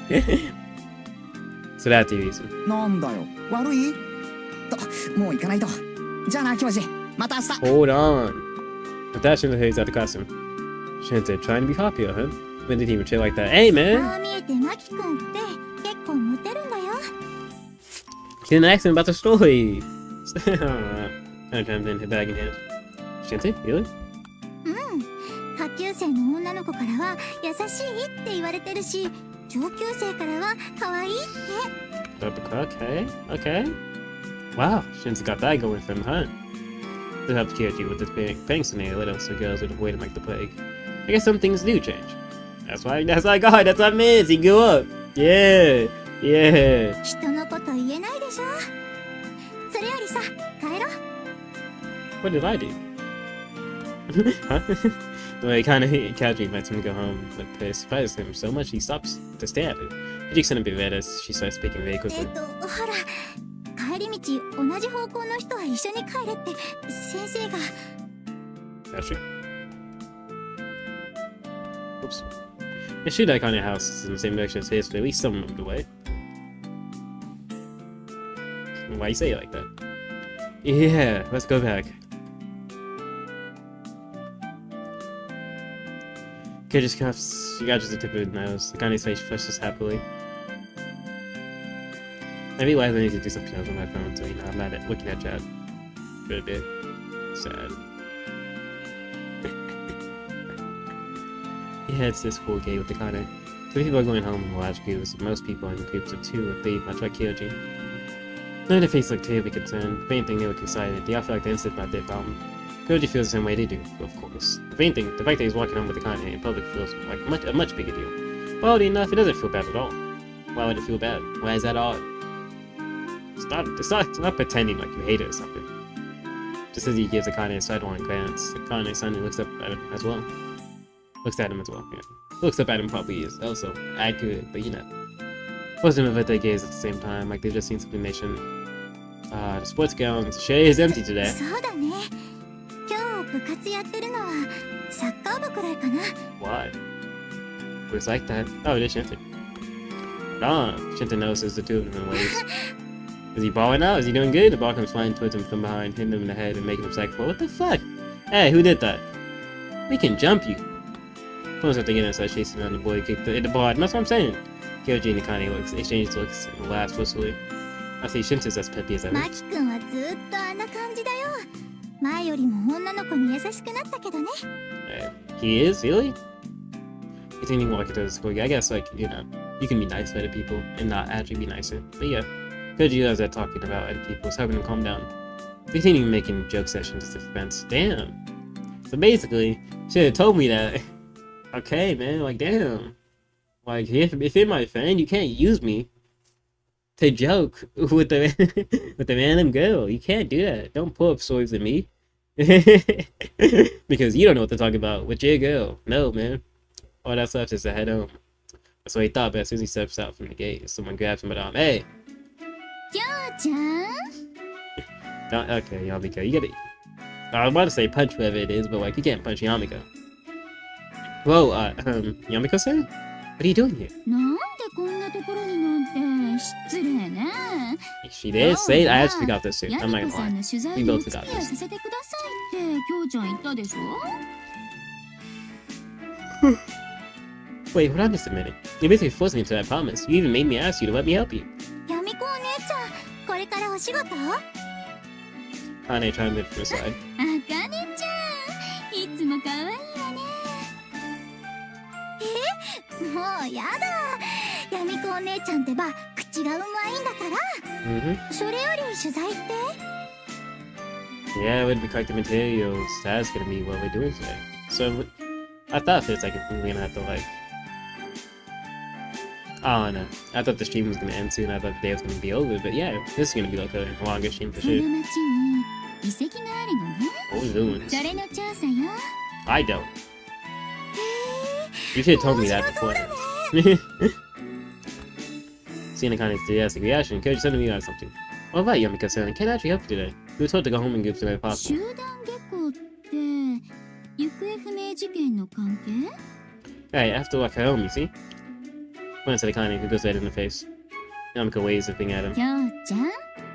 So that's the reason. なんだよ悪いともう行かないとじゃあな教授また明日 Hold on. If that Shinto heads out the costume. Shinto trying to be popular, huh? When did he even chill like that? Hey, こ man! う見えてマキ君って結構モテるんだよ。 She didn't ask him about the story. Kind of jumped in, her bag in hand. Shinto, really? 下級生の女の子からは優しいって言われてるし、上級生からは可愛いって。 Okay, okay. Wow, Shinto got that going for him, huh? They'll have to Kyoji with this paying scenario little so girls would avoid him like the plague. I guess some things do change. That's why God, that's what Miz, he grew up. Yeah. 人のこと言えないでしょ。それよりさ、帰ろう。 What did I do? Huh? Well, he kind of casually invites him to go home, but it surprises him so much he stops to stare at her. He takes in a bit red as she starts speaking very quickly. ほら、帰り道同じ方向の人は一緒に帰れって先生が。 That's true. Oops. It should like on your house is in the same direction as his, but at least some moved away. Why you say it like that? Yeah, let's go back. Okay, just cuffs. You got just the tip of his nose. The guy's face flushes happily. I realize I need to do something else on my phone, so you know I'm not looking at chat. For a bit. Sad. He heads to the school gate with the Kane. 3 people are going home in large groups, most people in groups of 2 or 3, much like Kyoji. None of their faces look terribly concerned. If anything, they look excited. They all feel like the instant about their problem. Koji feels the same way they do, of course. If anything, the fact that he's walking home with the Kanye in public feels like a much bigger deal. But oddly enough, it doesn't feel bad at all. Why would it feel bad? Why is that odd? It's not pretending like you hate it or something. Just as he gives the Kanye a sidelong glance, the Kanye suddenly looks up at him as well. Looks at him as well, yeah. Looks up at him probably is also accurate, but you know. Most of them avert their gaze at the same time, like they've just seen something they shouldn't. The sports ground's shade is empty today. そうだね。今日部活やってるのはサッカー部くらいかな。 Why? Looks like that. Oh, it is Shinta. Ah, Shinta notices the two of them and waves. Is he balling out? Is he doing good? The ball comes flying towards him from behind, hitting him in the head and making him psycho. What the fuck? Hey, who did that? We can jump you. Pulls up again and starts chasing down the boy, kicked the ball. And that's what I'm saying. Kyoji and Akane exchange looks and laughs wistfully. I see Shinta's as peppy as ever. マキ君はずっとあんな感じだよ。前よりも女の子に優しくなったけどね。He is? Really? Continuing walking to the school, I guess, like, you know, you can be nice to other people and not actually be nicer. But yeah, Koji loves that talking about other people, it's helping him calm down. Continuing making joke sessions at expense. Damn. So basically, should have told me that. Okay, man, like, damn. Like, if you're my friend, you can't use me to joke with the with the random girl. You can't do that. Don't pull up stories with me. Because you don't know what to talk about with your girl. No, man. All that's left is to head home. That's what he thought, but as soon as he steps out from the gate, someone grabs him by the arm. Hey! キョウちゃん Okay, Yamiko, you gotta... I was about to say punch whoever it is, but like, you can't punch Yamiko. Whoa, Yamiko-san? What are you doing here? なんでこんなところになんて失礼ね。 She did say it. I actually forgot this too. ヤ I'm ミ not コさ gonna ん lie. の取材 We にお both 付き forgot 合い this. させてくださいってキョウちゃん言ったでしょ。 Wait, hold on just a minute. You basically forced me into that promise. You even made me ask you to let me help you. ヤミコお姉ちゃん、これからお仕事？ Kane chimed in from the side. あかねちゃん、いつも可愛いわね。もうやだ。ヤミコお姉ちゃんってば口がうまいんだから。 Mm-hmm. それより取材って？ Yeah, we'd be collecting materials. That's gonna be what we're doing today. So, I thought for a second we were gonna have to like... I don't know. I thought the stream was gonna end soon. I thought the day was gonna be over. But yeah, this is gonna be like a longer stream for この sure. 町に遺跡があるのね。 What was doing? それの調査よ。 I don't. You should have told me that before. Seeing the kind of enthusiastic reaction, Koji suddenly realized something. What about Yamiko-san? Can't actually help you today. We were told to go home and give something possible. 集団下校って行方不明事件の関係？ Hey, I have to walk her home, you see? Points to the Kanye, who goes right in the face. Yamiko waves a thing at him. キョウちゃん、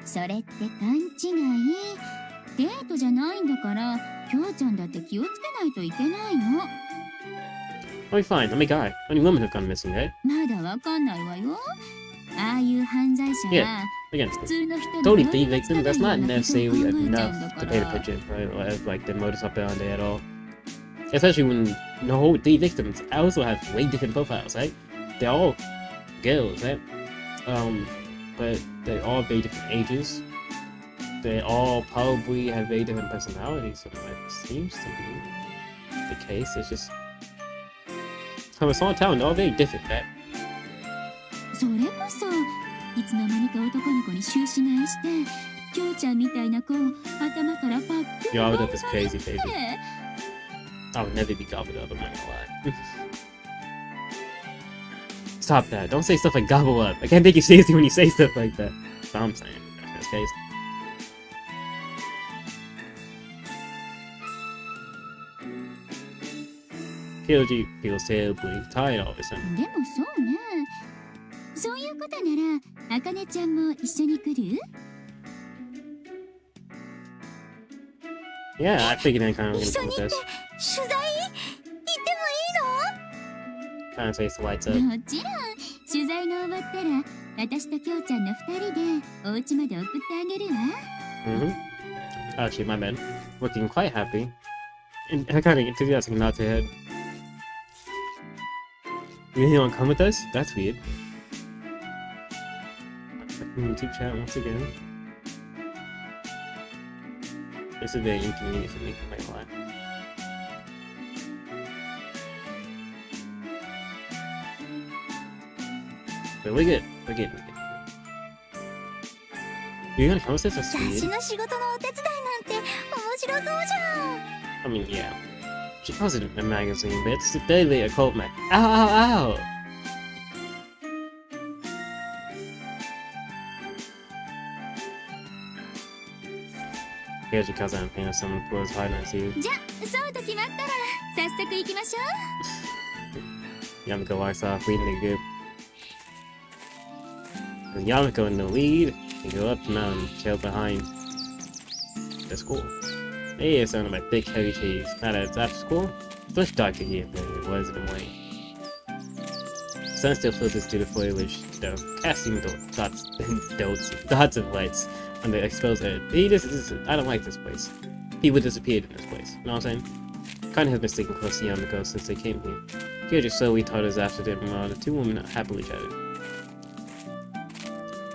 それって勘違い。デートじゃないんだから、キョウちゃんだって気をつけないといけないの。 I'll be fine, I'm a guy. Only women have gone missing, right? まだわかんないわよ。ああいう犯罪者は Again, 普通の人の totally 乗 thief りつか victim, ない that's よう not なことを考えちゃうん necessarily だ enough か to paint a ら。 picture, right? Of like the modus operandi at all. Especially when the whole three victims also have way different profiles, right? They're all girls, right? But they're all very different ages. They all probably have very different personalities, so it seems to be the case. It's just from a small town, they're all very different, right? それこそいつの間にか男の子に終始買いしてキョウちゃんみたいな子を頭からパックリ Y'all 割 up is crazy, baby. て I would never be gobbled up, I'm not gonna lie. Stop that. Don't say stuff like gobble up. I can't take you seriously when you say stuff like that. That's what I'm saying. That's crazy. Kyoji feels terribly tired all of a sudden. でもそうね。そういうことならあかねちゃんも一緒に来る？ Yeah, I figured I kind of gonna 一緒 come に with って this. 取材行ってもいいの？ Kind of face the lights up. もちろん取材が終わったら私ときょうちゃんの2人でお家まで送ってあげるわ。 Mm-hmm. Actually, my bad. Looking quite happy. And I kind of enthusiastic nod to her head. You really want to come with us? That's weird. YouTube chat once again. This is very inconvenient for me, I might lie. But we're good. We're good. You're gonna come with us? That's 雑 weird. 誌の仕事のお手伝いなんて面白そうじゃん。 I mean, yeah. She wasn't a magazine, but it's barely a cult mag. Ow, ow, ow! Here's your cousin paying someone for his highlights here. じゃそうと決まったら早速行きましょう。 Yamiko walks off, leading the group. With Yamiko in the lead, they go up the mountain, trail behind. That's cool. They are surrounded by thick, heavy trees. Now that it's after school, it's much darker here than it was in the morning. The sun still filters through the foliage, though, casting dots of lights on the exposed earth. I don't like this place. People disappeared in this place. You know what I'm saying? Kind of has been sticking close to Yamiko since they came here. Kyoji slowly totters after them while the two women happily chatted.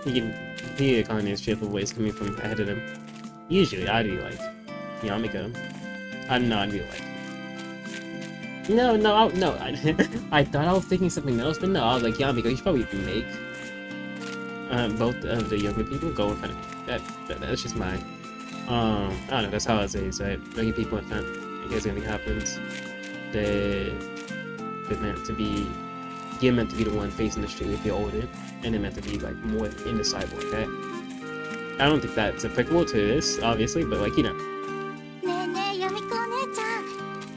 You can hear Kanye's cheerful voice coming from ahead of them. Usually, I'd be like, Yamiko. I'd be like, no, I thought I was thinking something else, but no, I was like, Yamiko, you should probably make both of the younger people go in front of me. That's just my, I don't know, that's how I say it, right? Making people in front, in case anything happens, they're meant to be, you're meant to be the one facing the street if you're older, and they're meant to be, like, more in the sidewalk, okay? I don't think that's applicable to this, obviously, but, like, you know. ねえねえヤミコお姉ちゃん、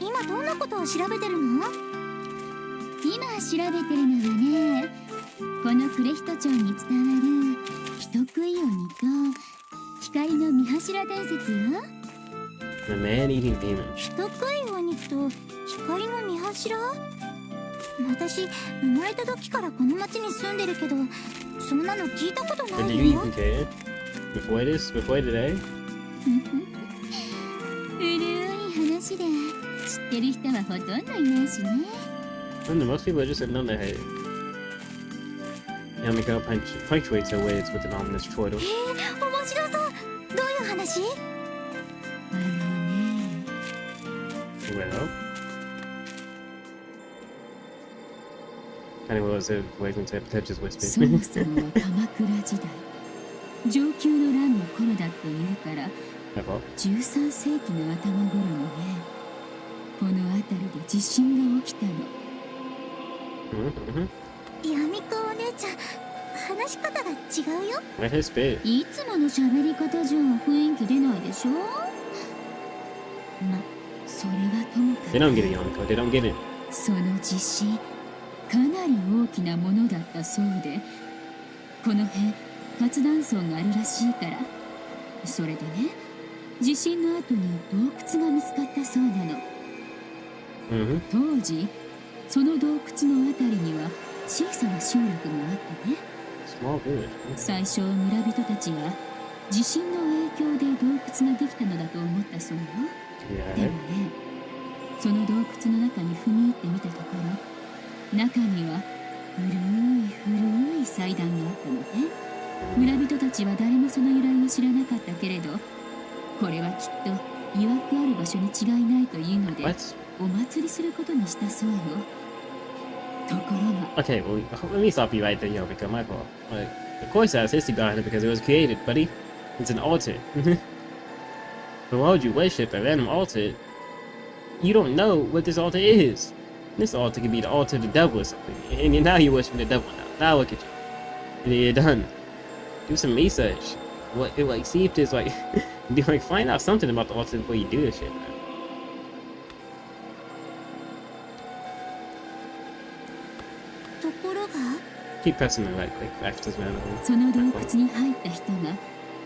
今どんなことを調べてるの？今調べてるのはね、この呉人町に伝わる人食い鬼と光の御柱伝説よ。 The man-eating demon. 人食い鬼と光の御柱？私生まれた時からこの町に住んでるけど、そんなの聞いたことな Did い you よ。 even care? Before this? Before today? 古い話で知ってる人はほとんどいないしね。 I don't know, most people are just in their head. Yamiko punctuates her words with an ominous chortle. 面白そう。どういう話？ Well, kind of was a voice into a pretentious そ whisper. もそもは鎌倉時代承久の乱の頃だっていうから Careful. 13世紀の頭頃にね、この辺りで地震が起きたの。 Mm-hmm. ヤミコお姉ちゃん、話し方が違うよ。 Let her spit. いつもの喋り方じゃ雰囲気出ないでしょ。ま、それはともか They don't get it, Yamiko. They don't get it. その地震かなり大きなものだったそうで、この辺活断層があるらしいから、それでね、地震の後に洞窟が見つかったそうなの。 Mm-hmm. 当時その洞窟のあたりには小さな集落があってね、 Small village. 最初村人たちは地震の影響で洞窟ができたのだと思ったそうよ。で Yeah. もね、その洞窟の中に踏み入ってみたところ、中には古い祭壇があったのね。村人たちは誰もその由来を知らなかったけれど、これはきっと曰くある場所に違いないというので What? お祭りすることにしたそうよ。ところが Okay, well, let me stop you right there, Yamiko. My fault. Like, of course it has history behind it because it was created, buddy. It's an altar. But why would you worship a random altar? You don't know what this altar is. This altar could be the altar of the devil or something. And now you're worshiping the devil now. Now look at you. You're done. Do some research. Like, see if there's like, find out something about the altar before you do this shit, man. ところが Keep pressing the right click after this man. その洞窟に入った人が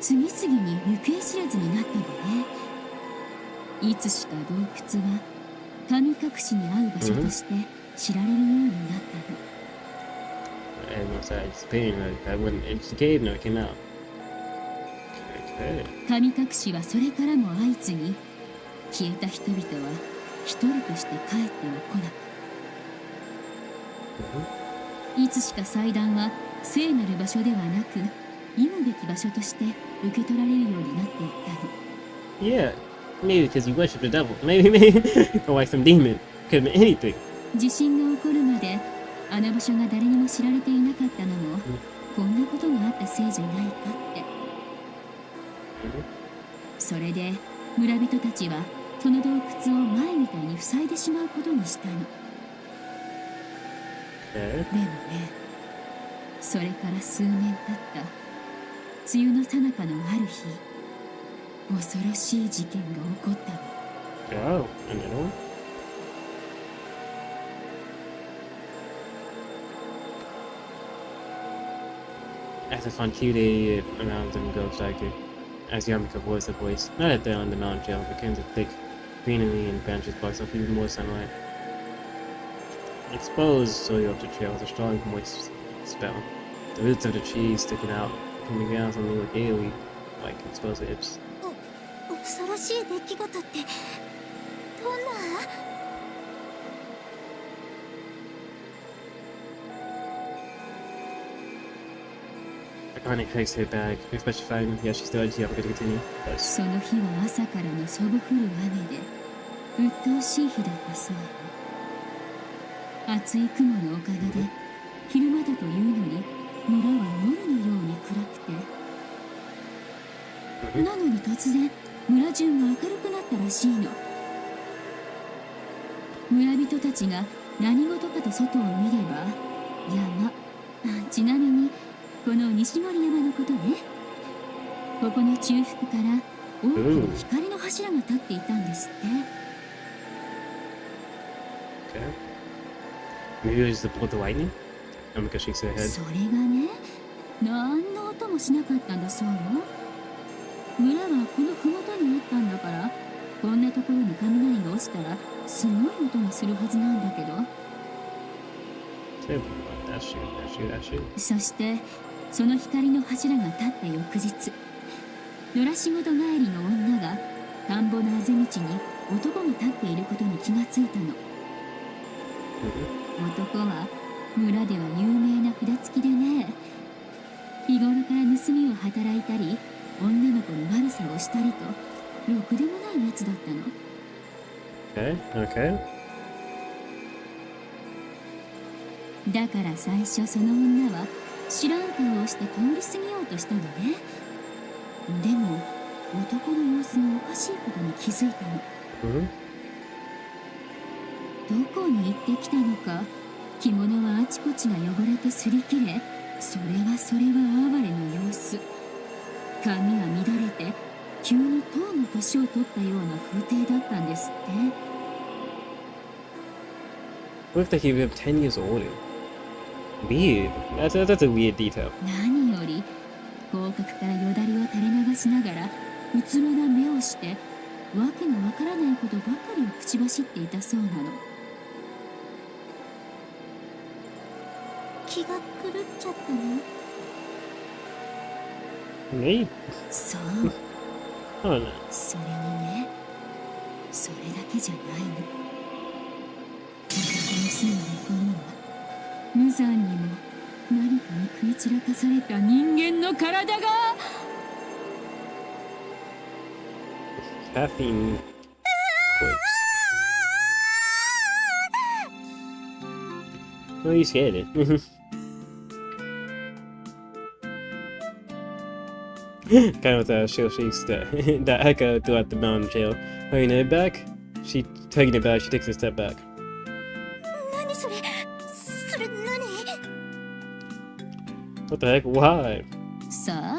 次々に行方知らずになったのね。いつしか洞窟は神隠しに合う場所として知られるようになったの。 And once I explained that when it's decayed, no, it came out. Okay. 神隠しはそれからも相次ぎ、消えた人々は一人として帰っては来なかった。いつしか祭壇は聖なる場所ではなく、忌むべき場所として受け取られるようになっていったの。 Yeah, Maybe because you worship the devil. Maybe, or like some demon. Could have been anything. 地震が起こるまであの場所が誰にも知られていなかったのも、こんなことがあったせいじゃないかって。それで村人たちはその洞窟を前みたいに塞いでしまうことにしたの。でもね、それから数年経った梅雨の最中のある日、恐ろしい事件が起こったの。Oh, another one. As if on cue day around them goes like as Yamika voice a voice, not at the on the mountain trail, becomes a thick greenery and branches blocks off even more sunlight. Exposed soil of the trail with a strong moist spell. The roots of the trees sticking out from the ground something like eerie, like exposed lips. 恐ろしい出来事ってどんな？ Iconic takes her bag, especially fine. Yeah, she still actually have to continue. その日は朝からのそぼ降る雨で鬱陶しい日だったそうよ。厚い雲のおかげで昼間だというのに村は夜のように暗くて、なのに突然村中が明るくなったらしいの。村人たちが何事かと外を見れば山、ちなみにこの西森山のことね。ここの中腹から大きな光の柱が立っていたんですって。Okay. Maybe it was the lightning? And because she said head. それがね、何の音もしなかったんだそうよ。村はこの麓にあったんだから、こんなところに雷が落ちたらすごい音がするはずなんだけど。そしてその光の柱が立った翌日、野良仕事帰りの女が田んぼのあぜ道に男が立っていることに気がついたの。男は村では有名な札付きでね、日頃から盗みを働いたり女の子に悪さをしたりとろくでもないやつだったの。Okay. だから最初その女は知らん顔をして通り過ぎようとしたのね。でも男の様子がおかしいことに気づいたの。どこに行ってきたのか、着物はあちこちが汚れて擦り切れ、それは哀れの様子。髪が乱れて急にとうの年を取ったような風景だったんですって。 Looks like he was 10 years older. Weird. That's a weird detail. 何より広角からよだれを垂れ流しながらうつろな目をして、わけのわからないことばかりを口走っていたそうなの。気が狂っちゃったの？ Maybe. そう。 Oh no. それにね、それだけじゃないの。男の住む横には無残にも何かに食い散らかされた人間の体が。 Caffeine corpse. Well, you scared it. Kind of with she'll shakes that echo throughout the mountain trail. Hugging it back, she takes a step back. 何それ？それ何？ What the heck? Why? さあ、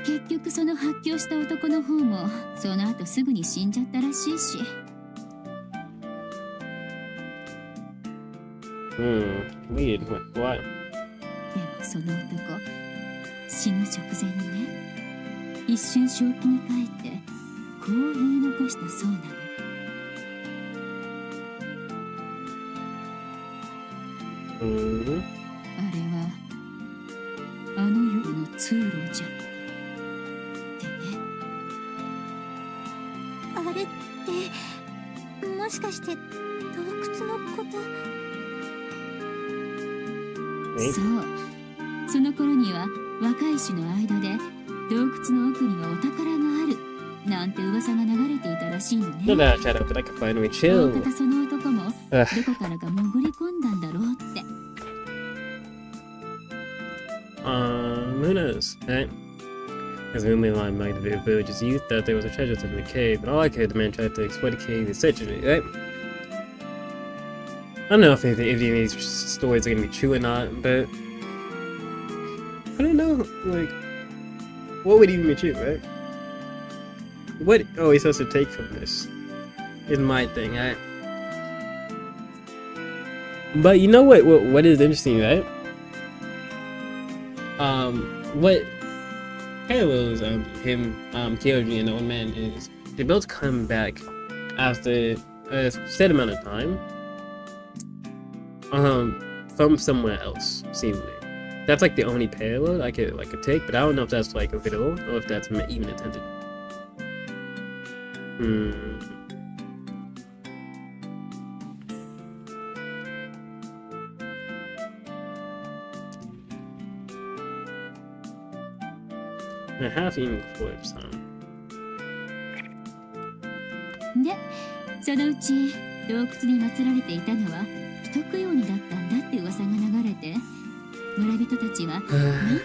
結局その発狂した男の方もその後すぐに死んじゃったらしいし。Weird. Why? でもその男、死ぬ直前にね、一瞬正気に帰ってこう言い残したそうなの。あれはあの夜の通路じゃってね。あれってもしかして洞窟のこと？そう、その頃には若い衆の間で洞窟の奥にはお宝があるなんて噂が流れていたらしいのね。 Not that I shut up, but I could finally 大 chill. 方その男も Ugh. どこからか潜り込んだんだろうって。 Who knows, right? As the only line might have been village's youth that there was a treasure in the cave, but all I cared, the man tried to exploit the cave in search of it, right? I don't know if any of these stories are gonna be true or not, but I don't know, like, what would even be true, right? What are we supposed to take from this? Is my thing, right? But you know what is interesting, right? What parallels him, Kyoji and the old man is they both come back after a set amount of time, from somewhere else, seemingly. That's like the only parallel I could take, but I don't know if that's like literal or if that's even intended. A half-eaten corpse, huh? で、そのうち洞窟に祀られていたのは人供養にだったんだって噂が流れて、村人たちはなん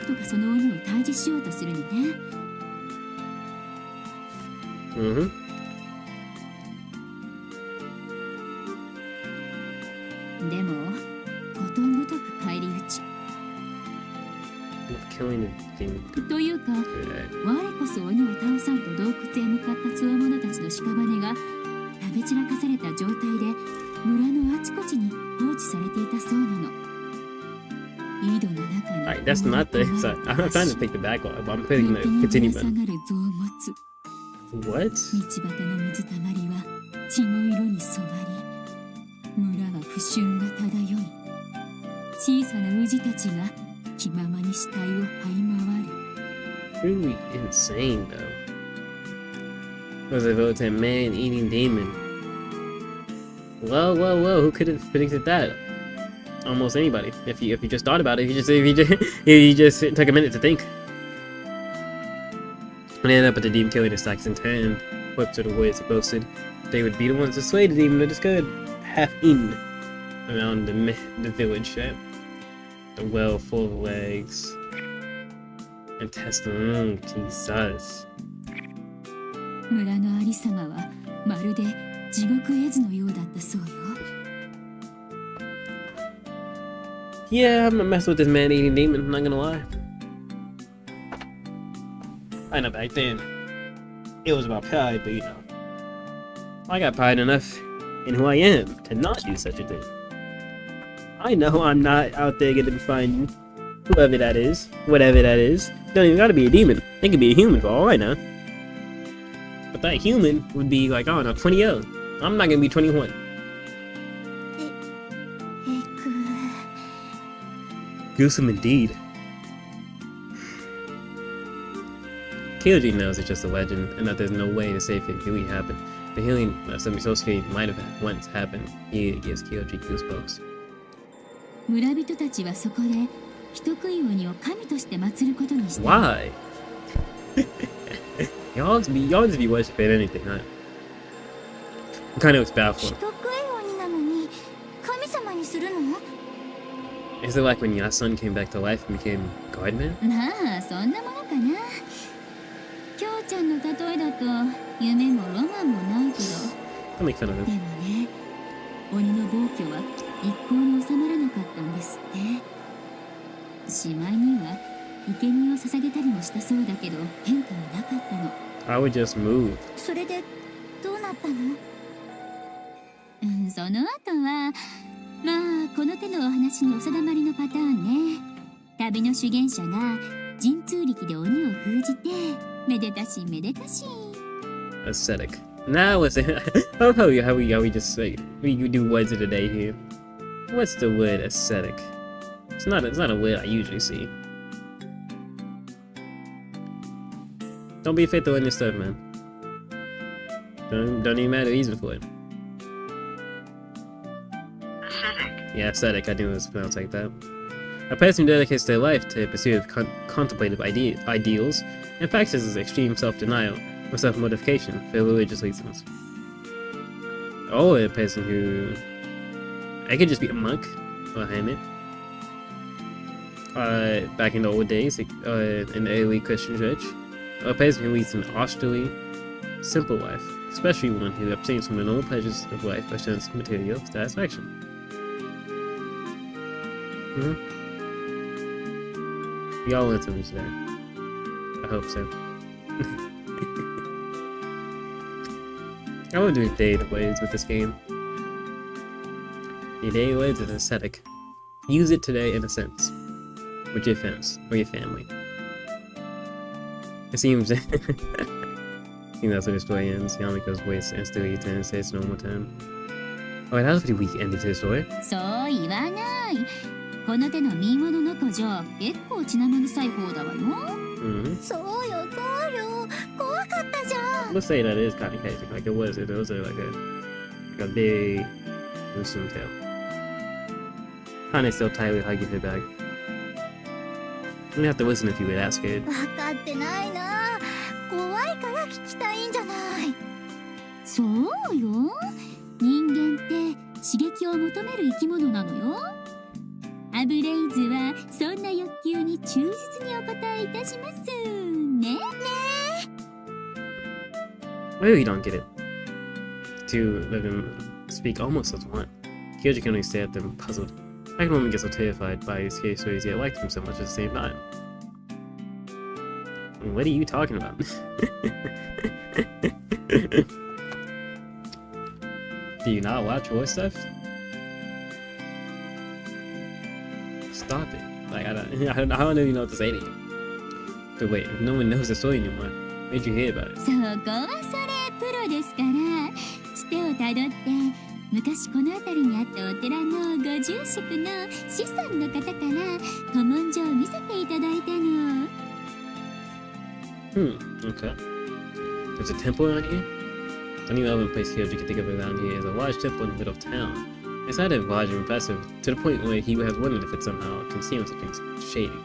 とかその鬼を退治しようとするのね。でもことごとく返り討ち。 Killing the thing. というか、我こそ鬼を倒さんと洞窟へ向かった強者たちの屍が食べ散らかされた状態で村のあちこちに放置されていたそうなの。井戸の中に Alright, that's not the. So, I'm not trying to take the back off. I'm putting the continue 下 button. がる臓物。 What? 道端の水たまりは血の色に染まり、村は不臭が漂い、小さな氏たちが気ままに死体を這い回る。 Really insane, though. Was a vote man-eating demon. Whoa, whoa, whoa! Who could have predicted that? Almost anybody. If you just thought about it, if you just took a minute to think. When they ended up at the demon killing the Saxon and whipped to the woods, boasted they would be the ones to slay the demon that is good. Half in around the village, right? The well full of legs. Intestine, Jesus. 村のありさまはまるで地獄絵図のようだったそうよ。 Yeah, I'm not messing with this man-eating demon, I'm not gonna lie. I know back then, it was about pride, but you know, I got pride enough in who I am to not do such a thing. I know I'm not out there gonna be finding whoever that is, whatever that is. Don't even gotta be a demon. It could be a human for all I know. But that human would be like, I don't know, 20 years old. I'm not gonna be 21. Gruesome indeed. Kyoji knows it's just a legend, and that there's no way to say if it really happened. The healing something so scary might have once happened. He gives Kyoji goosebumps. 村人たちはそこで人食い鬼を神として祀ることにした。 Why? y'all just be worshiping anything, huh? It kind of looks bad for him. 人食い鬼なのに神様にするの？ Is it like when your son came back to life and became Godman? まあそんなものかな。きょうちゃんの例えだと夢もロマンもないけど。 Don't make fun of で him. もね、鬼の暴挙は一向に収まらなかったんですって。しまいには生贄を捧げたりもしたそうだけど変化がなかったの。 I would just move. それでどうなったの？その後はまあこの手のお話にお定まりのパターンね。旅の修験者が神通力で鬼を封じてめでたしめでたし。 Ascetic. Now what's it? I love how we just say we do words of the day here. What's the word ascetic? It's not a word I usually see. Don't be afraid to learn your stuff, man. Don't even matter reason for it. Yeah, ascetic. I knew it was pronounced like that. A person who dedicates their life to the pursuit of contemplative ideals and practices extreme self-denial or self-modification for religious reasons. Or a person who... I could just be a monk or a hermit. Back in the old days, in the early Christian church. Or a person who leads an austerely, simple life, especially one who abstains from the normal pleasures of life for sense material satisfaction. We all learned something today. I hope so. I want to do daily ways with this game. Your daily ways is aesthetic. Use it today in a sense. With your friends or your family. It seems that's where the story ends. Yamiko's voice instantly returns to its normal tone. Alright, that was a pretty weak ending to the story. そう言わない。この手の民話の中じゃ結構血生臭い方だわよ。そうよそうよ、怖かったじゃん。 Let's say that is kind of crazy. Like it was like a big gruesome tale. Hane still tightly hugging her bag. I'm gonna have to listen if you would ask it. 分かってないな。怖いから聞きたいんじゃない。そうよ。人間って刺激を求める生き物なのよ。アブレイズはそんな欲求に忠実にお答えいたしますね。I really don't get it. To let them speak almost as one. Kyoji can only stare at them puzzled. I can only get so terrified by his case stories yet liked him so much at the same time. What are you talking about? Do you not watch horror stuff? Stop it. Like, I don't even know what to say to you. But wait, if no one knows the story anymore, where'd you hear about it? そこはそれプロですから、つてをたどって昔この辺りにあったお寺のご住職の子孫の方から古文書を見せていただいたの。Okay. There's a temple around here? The only other place Kyoji can think of around here is a large temple in the middle of town. It's not as large and impressive, to the point where he has wondered if it somehow conceals something shady.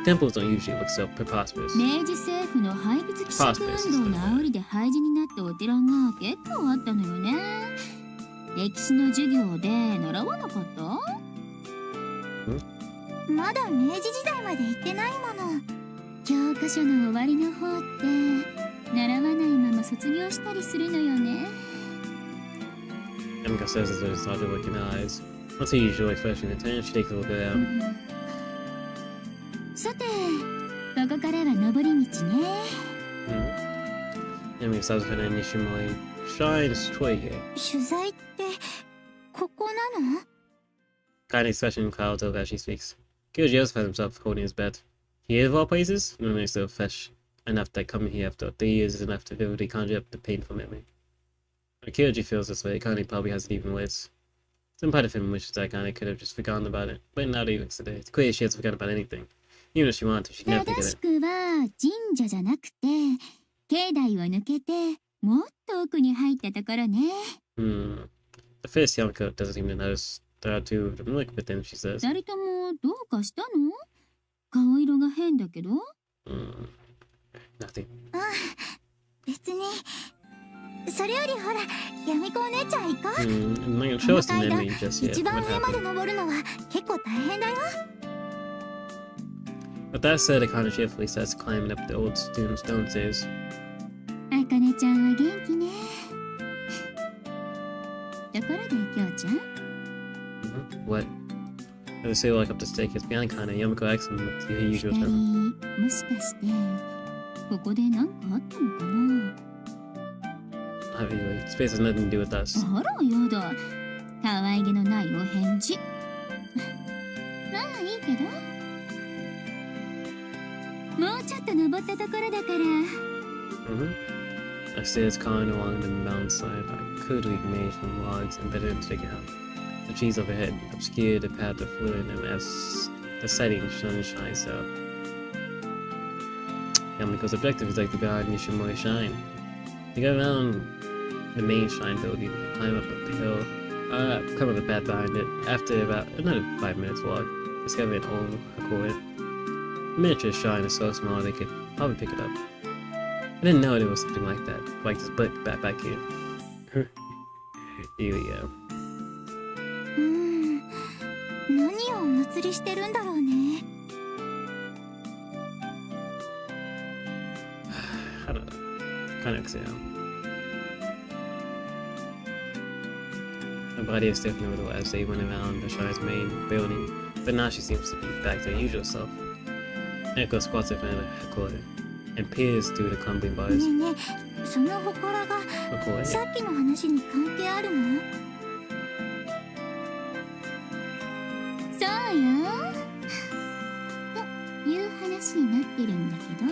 Temples don't usually look so preposterous. 明治政府の廃仏毀釈運動の煽りで廃寺になったお寺が結構あったのよね。歴史の授業で習わなかった？まだ明治時代まで行ってないもの。教科書の終わりの方って習わないまま卒業したりするのよね。Emika says as though it's not to look in her eyes. What's her usual expression in turn? She takes a look around. さて、ここからは上り道ね。Emika says her name Nishimori shines toy here. 取材ってここなの？ Kind expression clouds over as she speaks. Kyoji also finds himself holding his breath. Here of all places, no one is so fresh enough that coming here after 3 years is enough to vividly conjure up the painful memory. When Kyoji feels this way, Connie probably has it even worse. Some part of him wishes that Connie could have just forgotten about it, but now that he looks today, it's clear she hasn't forgotten about anything. Even if she wanted to, she'd never 正 forget し it. くは神社じゃなくて境内を抜けてもっと奥に入ったところね。The first Yamiko doesn't seem to notice there are two of them look, but then she says, 二人ともどうかしたの？顔色が変だけど。nothing. 別に。それよりほら、ヤミコお姉ちゃん行こう。I'm not gonna show us the memory just yet. 一番 What 上まで happened? 登るのは結構大変だよ。 With that said, Akane cheerfully starts climbing up the old stone stairs. あかねちゃんは元気ね。ところできょうちゃん。What? As they sail like up the staircase behind Akane, Yamiko asks him with her 二 usual 人 tone. もしかしてここで何かあったのかな。 Not really. Space has nothing to do with us. あらやだ、可愛げのないお返事。まあいいけど、もうちょっと登ったところだから。A stairs climbing along the mountainside are crudely made from logs embedded into the ground. The trees overhead obscure the path of fluid and as the setting sun shines out. Yamiko's objective is like the god Nishimori Shrine. They go around the main shrine building, climb up the hill, climb up the path behind it. After about another 5 minutes walk, discover an old accord. The miniature shrine is so small they could probably pick it up. I didn't know there was something like that. Like this back here. Here we go. 何をお祭りしてるんだろうね。 I don't know. Kind of exhale. Her body is stiff nevertheless as they went around the shrine main building, but now she seems to be back to her usual self. Echo squats in front of the headquarters and peers through the crumbling bars. ねえねえ、その祠がさっきの話に関係あるの？そうよ。という話になってるんだけど。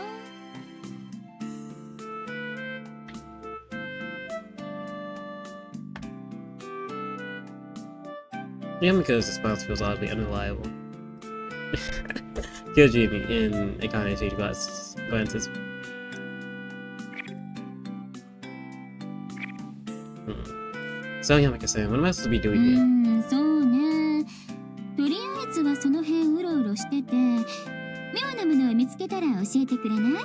Yamiko's response feels oddly unreliable. Kyoji in a kind of stage glances. So Yamiko-san, what am I supposed to be doing here? そうね。とりあえずはその辺うろうろしてて、妙なものを見つけたら教えてくれない？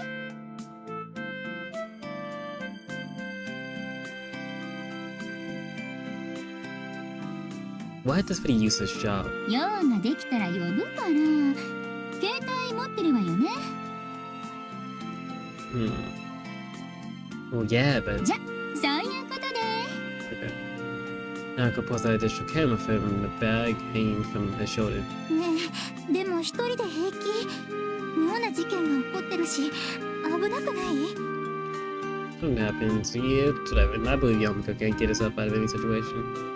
Why is this pretty useless job? 用ができたら呼ぶから。携帯持ってるわよね。Well, yeah, but... じゃ、そういうことで。 Okay. Now I could pause that additional camera from the bag hanging from his shoulder. ねえ、でも一人で平気？妙な事件が起こってるし、危なくない？ Something happens, yeah, whatever. I believe Yamiko can't get herself out of any situation.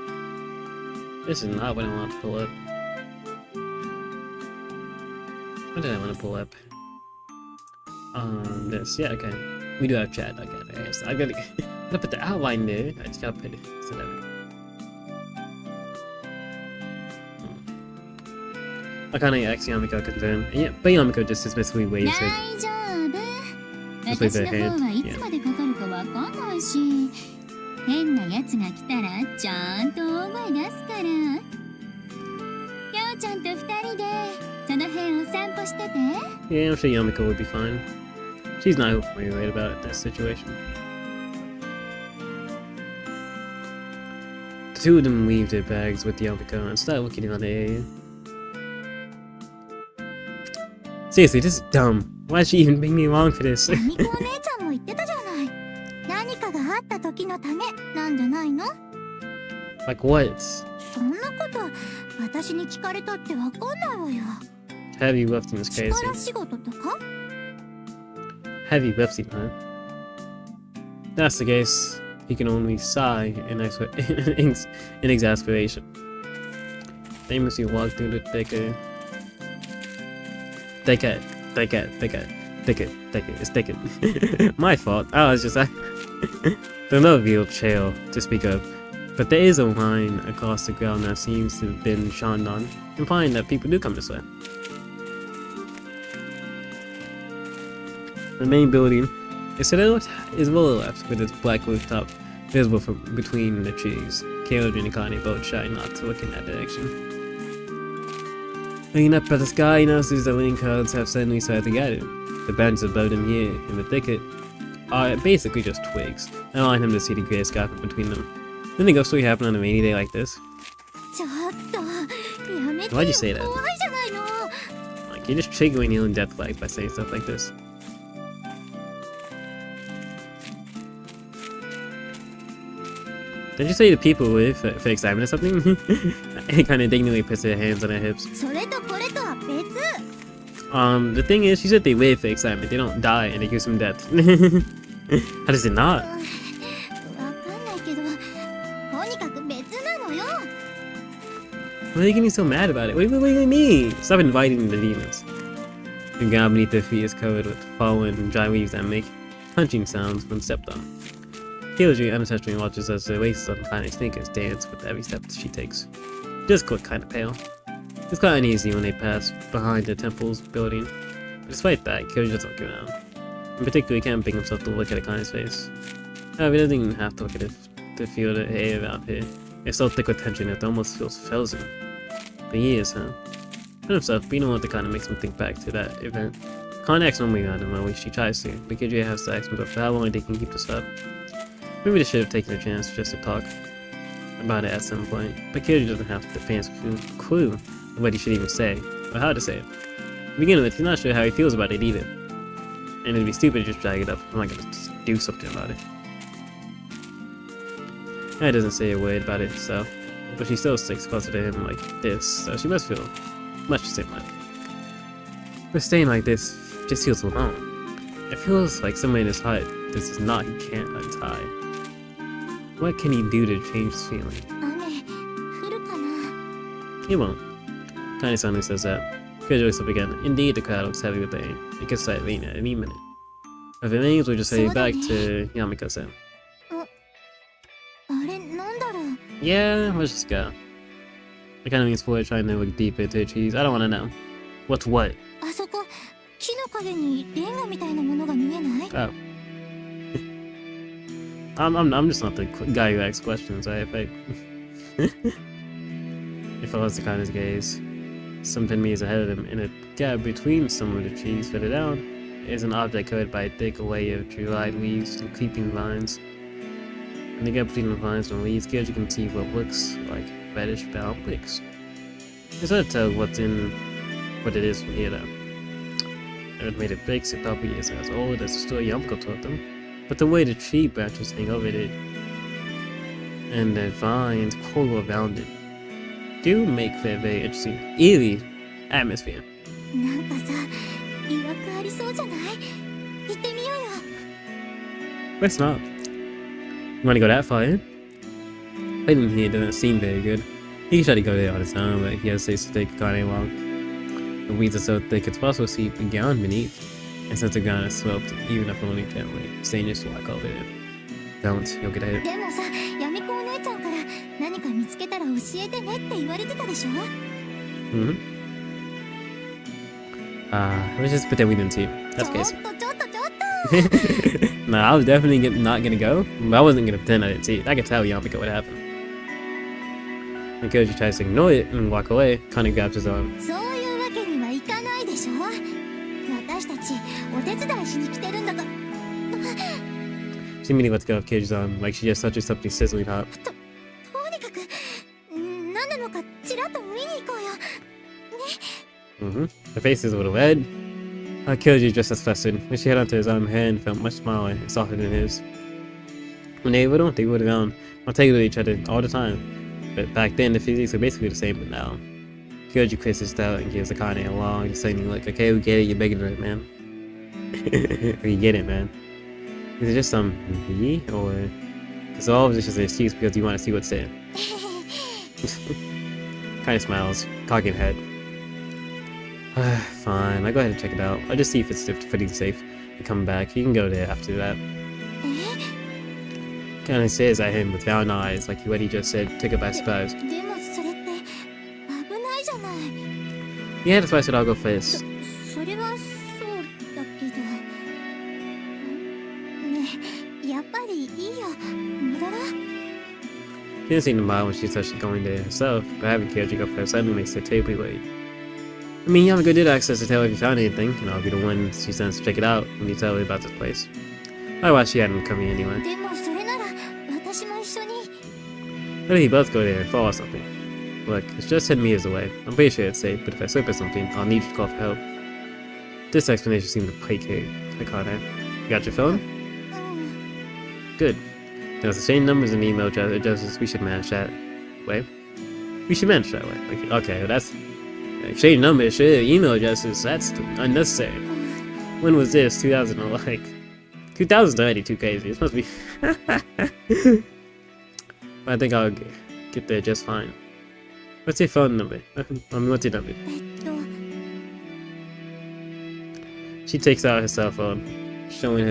This is not what I want to pull up. What did I want to pull up? This. Yeah, okay. We do have chat. Okay, I guess I gotta put the outline there. I just gotta put it. So that I kinda asked Yamiko concerned. Yeah, but Yamiko just dismissively waves it. 大丈夫。私の方はいつまでかかるかわかんないし。 変なやつが来たらちゃんと大声出すから。ようちゃんと二人でその辺を散歩してて。 Yeah, I'm sure Yamiko would be fine. She's not really worried about this situation. The two of them leave their bags with Yamiko and start looking around the area. Seriously, this is dumb. Why did she even bring me along for this? ヤミコお姉ちゃんも言ってたじゃない。何かがあった時のためなんじゃないの？ Like what? そんなこと私に聞かれたってわかんないわよ。 Heavy lifting is crazy. 力仕事とか？ Heavy lifting, huh? That's the case. He can only sigh in exasperation. Famously walk through the thicket. It's thicket. My fault. I was just... There's no real trail to speak of, but there is a line across the ground that seems to have been shone on, implying that people do come this way. The main building is well left, with its black rooftop visible from between the trees. Caleb and Akane both try not to look in that direction. Looking up at the sky, he notices that winged clouds have suddenly started to gather. The branches above them here in the thicket are basically just twigs, allowing him to see the gray sky between them. Didn't think ghost happen on a rainy day like this? ちょっとやめてよ。 Why'd you say that? 怖いじゃないの。 Like, you're just triggering your own death flag by saying stuff like this. Did you say the people wave for excitement or something? He kind of indignantly puts their hands on their hips. それとこれとは別。 The thing is, she said they wave for excitement. They don't die and accuse them of death. How does it not? わかんないけど、とにかく別なのよ。 Why are they getting so mad about it? What do you mean? Stop inviting the demons. The ground beneath their feet is covered with fallen dry leaves that make punching sounds when stepped on. Kyoji unintentionally watches as the laces on Kane's sneakers dance with every step she takes. Just look kinda pale. It's quite uneasy when they pass behind the temple's building. Despite that, Kyoji doesn't look around. In particular, he can't bring himself to look at Akane's face. However, he doesn't even have to look at it to feel the air around here. It's so thick with tension that it almost feels frozen. For years, huh? And himself, being the one that kind of makes him think back to that event. Can't ask normally on him when she tries to, but Kid has to ask himself for how long they can keep this up. Maybe they should have taken a chance just to talk about it at some point, but Kid doesn't have the fancy clue of what he should even say, or how to say it. To begin with, he's not sure how he feels about it either. And it'd be stupid to just drag it up. I'm not gonna just do something about it. And doesn't say a word about it herself, but she still sticks closer to him like this, so she must feel much the same way. But staying like this just feels alone. It feels like somewhere in his heart this is not he can't untie. What can he do to change his feeling? 雨降るかな。 He won't. Kinda suddenly says that. Kid looks up again. Indeed, the cloud looks heavy with rain. It could start raining at any minute. If it rains, we'll just head back to Yamiko-san. あれなんだろう。 Yeah, let's just go. I kinda leans forward, trying to look deep into the trees. I don't wanna know. What's what? あそこ木の陰にレンガみたいなものが見えない？ Oh. I'm just not the guy who asks questions. If I was the kind of gaze, something me is ahead of him. In a gap between some of the trees further down is an object covered by a thick layer of dried leaves and creeping vines. In the gap between the vines and leaves, you can see what looks like reddish brown bricks. It's hard to tell what it is from here though. It made of bricks, it probably is as old as the story Yamiko told them. But the way the tree branches hang over it and the vines coil around it do make for a very interesting, eerie atmosphere. なんかさ、曰くありそうじゃない？行ってみようよ。 Let's not. You wanna go that far in? Waiting here doesn't seem very good. He can try to go there on his own, but he hesitates to take a car any long. The weeds are so thick it's possible to see the ground beneath. And since the ground is sloped, even if only gently, it's dangerous to walk over it. Don't, you'll get hit. でもさ、やみこお姉ちゃんから何か見つけたら教えてねって言われてたでしょ？ Mm-hmm. Let's just pretend we didn't see. That's ちょっ case. とちょっとちょっと。 No, I was definitely not gonna go, but I wasn't gonna pretend I didn't see it. I could tell Yamiko what happened. And Kyoji tries to ignore it and walk away, kind of grabs his arm. そういうわけにはいかないでしょ？私たちお手伝いしに来てるんだから。 She immediately lets go of Kyoji's arm, like she just touches something sizzling hot. とにかく何なのかちらっと見に行こうよ。 Mm-hmm. Her face is a little red. Kyoji just as flustered. When she held onto his arm, her hand felt much smaller and softer than his. When they were around, I'll take it with each other all the time. But back then, the physiques were basically the same, but now. Kyoji clears his throat and gives Akane a long, discerning look. Okay, we get it, you're begging for it, man. We get it, man. Is it just some me, or is all of this just an excuse because you want to see what's there? Kinda smiles, cocking head. Fine, I'll go ahead and check it out. I'll just see if it's fitting safe and come back. You can go there after that. Kinda stares at him with round eyes, like what he just said, took it by surprise. でもそれって危ないじゃない。 Yeah, that's why I said I'll go first. それはそうだけど。ねえ、やっぱりいいよ。戻ろう。 She didn't seem to mind when she touched going there herself, but having Kyoji go first suddenly makes her terribly late. I mean, Yamiko did ask us to tell her if you found anything, and I'll be the one she sends to check it out when you tell her about this place. Otherwise, she hadn't come here anyway. でもそれなら私も一緒に。 Maybe we both go there and fall or something. Look, it's just 10 meters away. I'm pretty sure it's safe, but if I slip or something, I'll need you to call for help. This explanation seemed to placate Akane. You got your phone? うん。 Good. There's the same numbers and email addresses. We should manage that way. We should manage that way. Like, okay, well that's... Exchange numbers, sure. Email addresses, that's unnecessary. When was this? 2000 or like... 2000's already too crazy. This must be... I think I'll get there just fine. What's your phone number? What's your number? えっと。 She takes out her cell phone, showing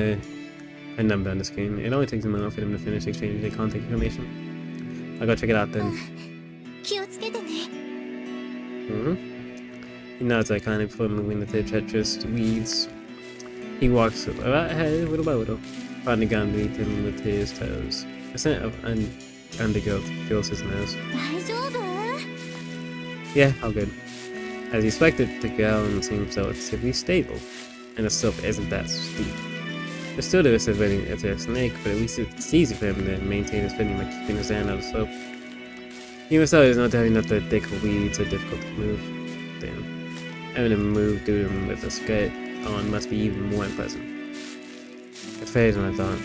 her number on the screen. It only takes a moment for them to finish exchanging their contact information. I'll go check it out then. 気をつけてね。 He nods at Akane before moving the treacherous weeds. He walks right ahead, little by little, finding the ground beneath him with his toes. A scent of undergrowth fills his nose. 大丈夫？ Yeah, all good. As he expected, the ground seemed relatively stable. and the slope isn't that steep. There's still the risk of running into a snake, but at least it's easy for him to maintain his footing by keeping his hand out of the slope. Even so, there's no doubting that the thick weeds are difficult to move. Damn. Having to move through them with a skirt on must be even more unpleasant. It's fairer than I thought.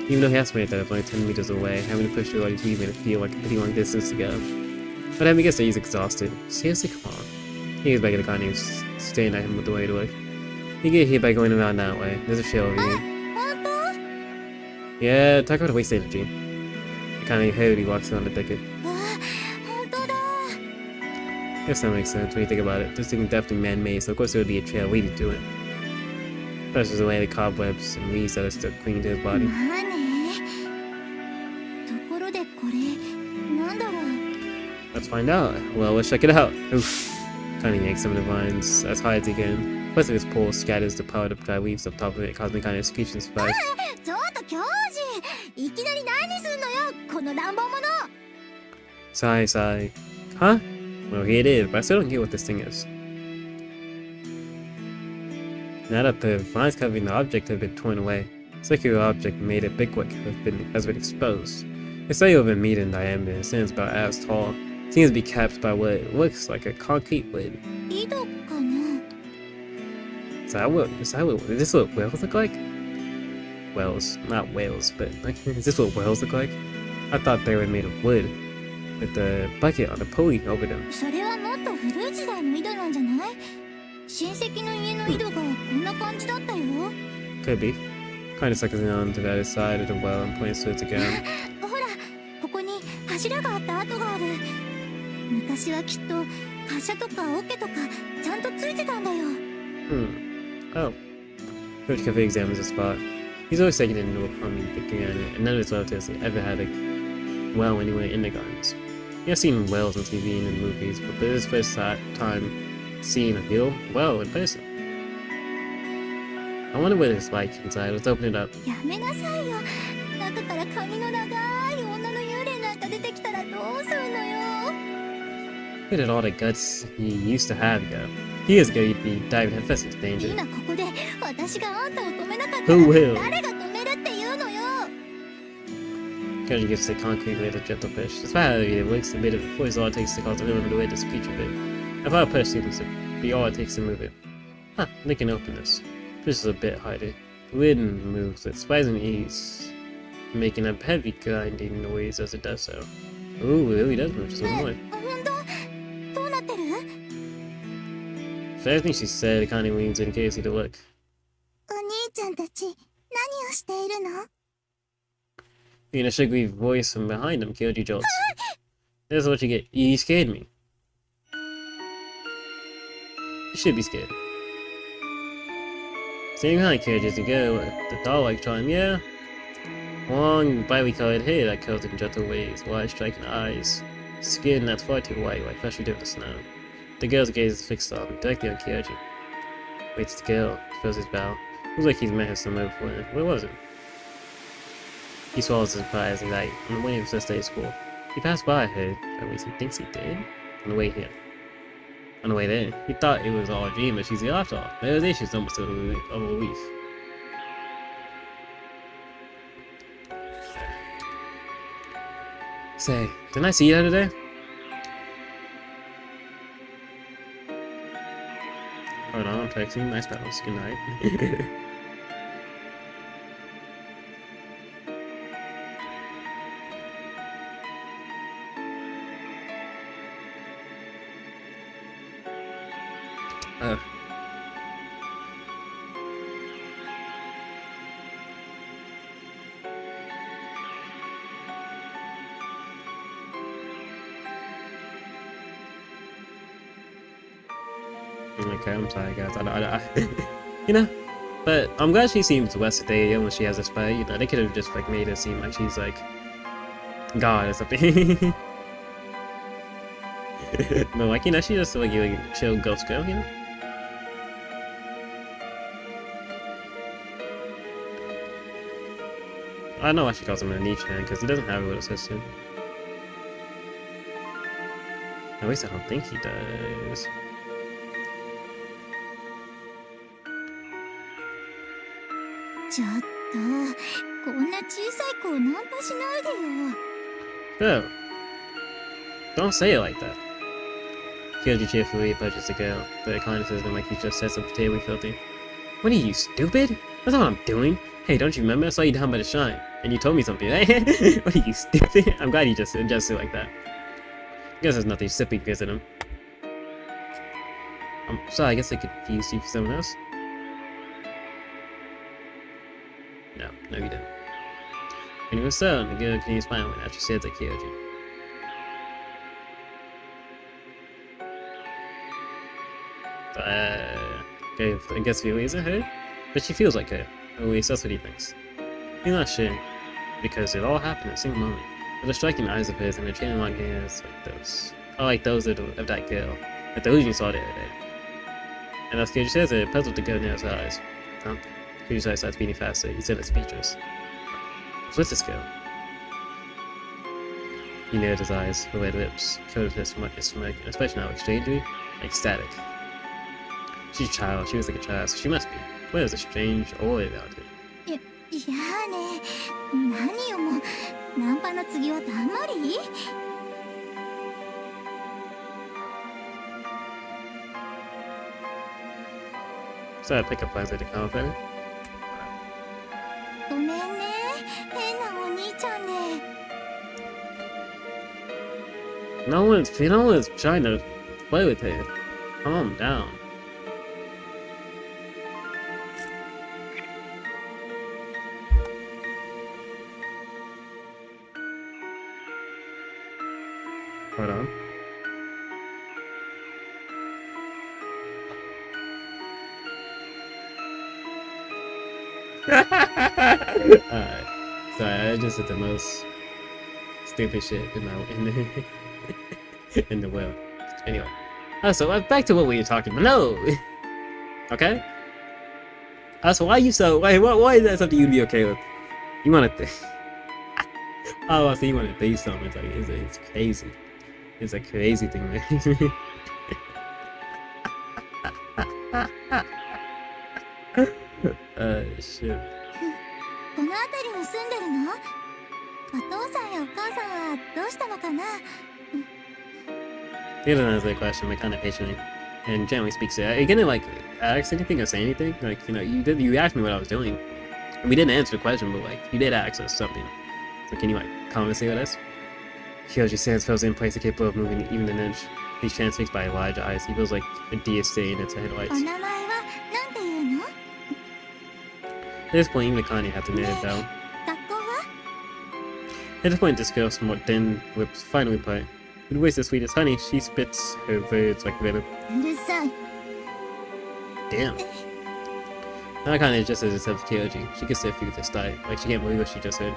Even though he estimated that it's only 10 meters away, having to push through all these weeds made it feel like a pretty long distance to go. But I guess that he's exhausted. Seriously, come on. He gets back at the guy who's staring at him with the way to look. You get here by going around that way. There's a trail over here. Yeah, talk about waste energy. I kind of heard he walks around the thicket. Guess that makes sense when you think about it. This thing is definitely man-made, so of course there would be a trail leading to it. Pushes away the cobwebs and weeds that are still clinging to his body. Let's find out. Well, let's check it out. Oof. Kind of yanks some of the vines as high as he can. Plus, his pole scatters the powdered dry leaves up top of it, causing kind of screeching surprise. Sigh. Huh? Well, here it is, but I still don't get what this thing is. Now that the vines covering the object have been torn away, the circular object made of brickwork has been exposed. It's slightly over a meter in diameter and stands about as tall. It seems to be capped by what looks like a concrete lid. Is that what does this what whales look like? Whales, not whales, but like, is this what whales look like? I thought they were made of wood, with the bucket on the pulley over them. Could be. Kinda suckers on to the other side of the well and points towards the ground. Oh. Coach Cafe examines the spot. He's always taking it into account when picking at it, and none of his relatives have ever had a well anywhere in the gardens. He has seen whales on TV and in movies, but this is his first time seeing a real well in person. I wonder what it's like inside. Let's open it up. Look at all the guts he used to have, go. Years ago, you'd be diving headfirst into danger. Who will? Coach gives the concrete with a gentle push. Despite how it works a bit of force, all it takes to cause a little way to screech a bit. If I push seems to be all it takes to move it. Huh, they can open this. This is a bit harder. The lid moves with surprising ease, making a heavy grinding noise as it does so. Ooh, it really does move just a little more. For everything she said, Connie leans in Casey to look. Hearing a sugary voice from behind him, Kyoji jolts. This is what you get. You scared me. You should be scared. Staying behind Kyoji as you go, the doll-like charm, yeah? Long, brightly colored hair that curls in gentle waves, wide striking eyes, skin that's far too white, like freshly dipped in snow. The girl's gaze is fixed directly on Kyoji. Waits to kill, fills his bow. Looks like he's met her somewhere before. Where was it? He swallows his pride as he light, on the way to his first day of school. He passed by her, at least he thinks he did, on the way here. On the way there, he thought it was all a dream, but she's the after all. The realization's almost of a relief. Say, didn't I see you the other day? Hold on, I'm texting. Nice battles. Good night. Okay, I'm sorry guys, I you know, but I'm glad she seems less today when she has a spell, you know, they could have just like made her seem like she's like God or something. But like, you know, she's just like a chill ghost girl, you know? I know why she calls him a niche hand, because he doesn't have a little sister. At least I don't think he does. 小さい子をナンパしないでよ。 Oh. Don't say it like that. Kyoji cheerfully approaches the girl, but it kind of says him like he just said something terribly filthy. What are you, stupid? That's not what I'm doing. Hey, don't you remember? I saw you down by the shrine, and you told me something. What are you, stupid? I'm glad you just adjusted like that. I guess there's nothing sippy because of him. I'm sorry, I guess I confused you for someone else. No, you didn't. And it was so, and the girl continues smiling after she says at Kyoji. Okay, I guess Violi isn't her, but she feels like her. At least that's what he thinks. He's not sure, because it all happened in a single moment. With the striking eyes of his and the trailing long hairs like those. Oh, like those of that girl, that the illusion saw the other day. And as Kyoji says it, puzzled the girl near his eyes. Kyoji's eyes starts beating faster, he's still speechless. What's with this girl? He narrowed his eyes, the red lips, coated his smirk, and especially now strangely, ecstatic. She's a child, she was like a child, so she must be. Where is a strange aura about her? いやーね、何よもう、ナンパの次はだんまり？ So I pick up lines at the comment. ごめんね、変なお兄ちゃんね。 No one's trying to play with her. Calm down. Hold on. Alright. Sorry, I just did the most stupid shit in the world. Anyway. So back to what we were talking about. No! Okay? So why is that something you'd be okay with? You wanna oh, so you wanna do something. It's like it's crazy. It's a crazy thing, man. Shit. この辺りに住んでるの？お父さんやお母さんはどうしたのかな？ He doesn't answer the question, but kind of patiently, and gently speaks. Are you gonna like ask anything or say anything? Like, you know, you asked me what I was doing, and we didn't answer the question, but like you did ask us something. So can you like conversate with us? Kyoji stands, feels in place, capable of moving even an inch. He's transfixed by large eyes. He feels like a deer staring into headlights. お名前はなんていうの？ At this point, even Akane had to narrow it down. 学校は？ At this point, this girl, somewhat thin lips finally part. With voice as sweet as honey, she spits her words like venom. うるさい。 Damn. Akane just says itself to Kyoji. She gets their feet with her style, like she can't believe what she just heard.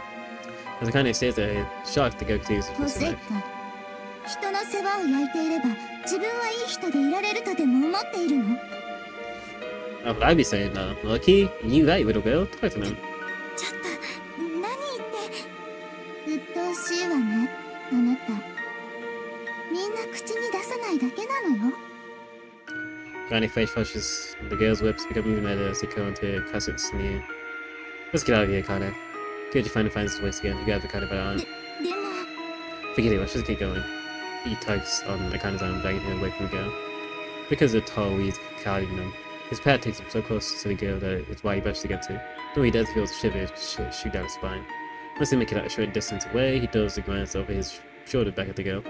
As Akane stares at her, shocked, the girl continues to お twist せ her っ knife. か。人の世話を焼いていれば自分はいい人でいられるとでも思っているの？ Oh, but I'd be saying, Lucky, you right, little girl. Talk to them. ちょっと何言って。鬱陶しいわね、あなた。みんな口に出さないだけなのよ。 Akane face flushes, and the girl's lips become even redder as they curl into her classic sneer. Let's get out of here, Akane. Kyoji finally finds his waist again. He grabs Akane by the arm. でも Forget it, let's just keep going. He tugs on Akane's arm, dragging him away from the girl. Because of the tall weeds crowding them, his pad takes him so close to the girl that it's why he rushes to get to. Though he does feel a shiver shoot down his spine. Once they make it out a short distance away, he does a glance over his shoulder back at the girl.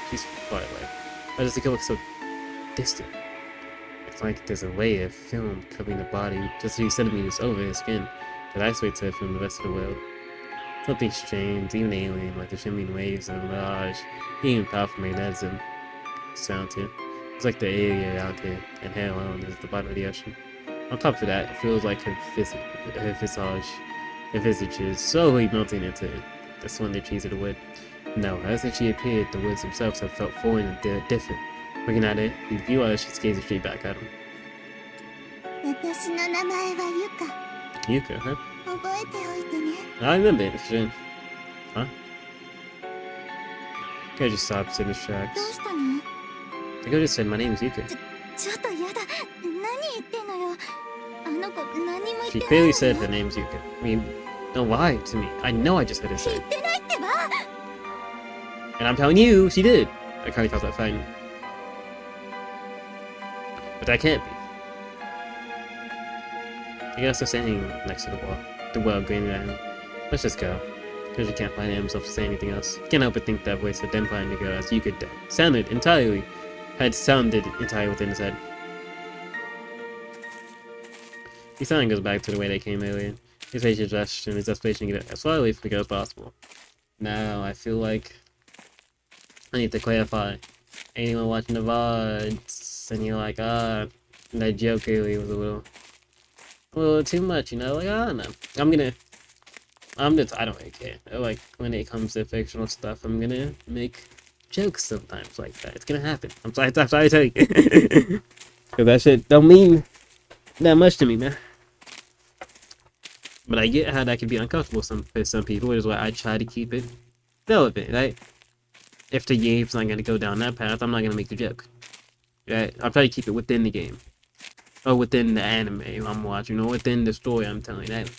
She's far away. Why does the girl look so distant? It's like there's a layer of film covering the body just a few centimeters over his skin that isolates her from the rest of the world. Something strange, even alien, like the shimmering waves of a mirage, even powerful magnetism surrounds her. It's like the area around her, and her alone is the bottom of the ocean. On top of that, it feels like her visage is slowly melting into the slender trees of the wood. No, as she appeared, the woods themselves have felt foreign and different. Looking at it, you realize she's gazing straight back at him. 私の名前はゆか。 Yuka, huh? 覚えておいてね。 I remember it, for sure. Huh? The guy just stops in his どう tracks. したの？ The girl just said, my name is Yuka. ちょっとやだ。何言ってんのよ。あの子何も言って She ない clearly の said よ。 her name's Yuka. I mean, Don't lie to me. I know I just heard her say. 言ってないってば。 And I'm telling you, she did. I kind of felt that fighting. But that can't be. I guess they're standing next to the wall. The well grinning at him. Let's just go. Because you can't find himself to say anything else. Can't help but think that voice identifying the girl as you could sounded entirely within his head. His sound goes back to the way they came earlier. His facial gesture and his desperation to get as far away from the girl as possible. Now I feel like I need to clarify. Anyone watching the VODs and you're like, that joke earlier was a little too much, you know? Like, I don't know. I don't really care. Like, when it comes to fictional stuff, I'm gonna make jokes sometimes like that. It's gonna happen. I'm sorry to tell you. Cause that shit don't mean that much to me, man. But I get how that can be uncomfortable for some people, which is why I try to keep it relevant, right? If the game's not gonna go down that path, I'm not gonna make the joke. Right? I'll try to keep it within the game. Or within the anime I'm watching, or within the story I'm telling, right?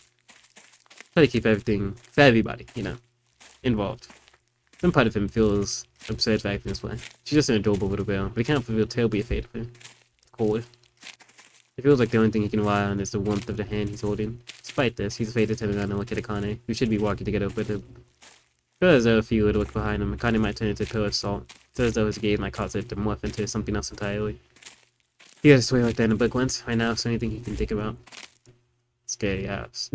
Try to keep everything for everybody, you know, involved. Some part of him feels absurd for acting this way. She's just an adorable little girl, but he can't feel terribly afraid of her. Cold. It feels like the only thing he can rely on is the warmth of the hand he's holding. Despite this, he's afraid to turn around and look at Akane, who should be walking together with him. It feels as though if he were to look behind him, Akane might turn into a pillar of salt. It feels as though his gaze might cause it to morph into something else entirely. He got a sway like that in a book once. Right now, it's the only thing he can think about. Scary ass.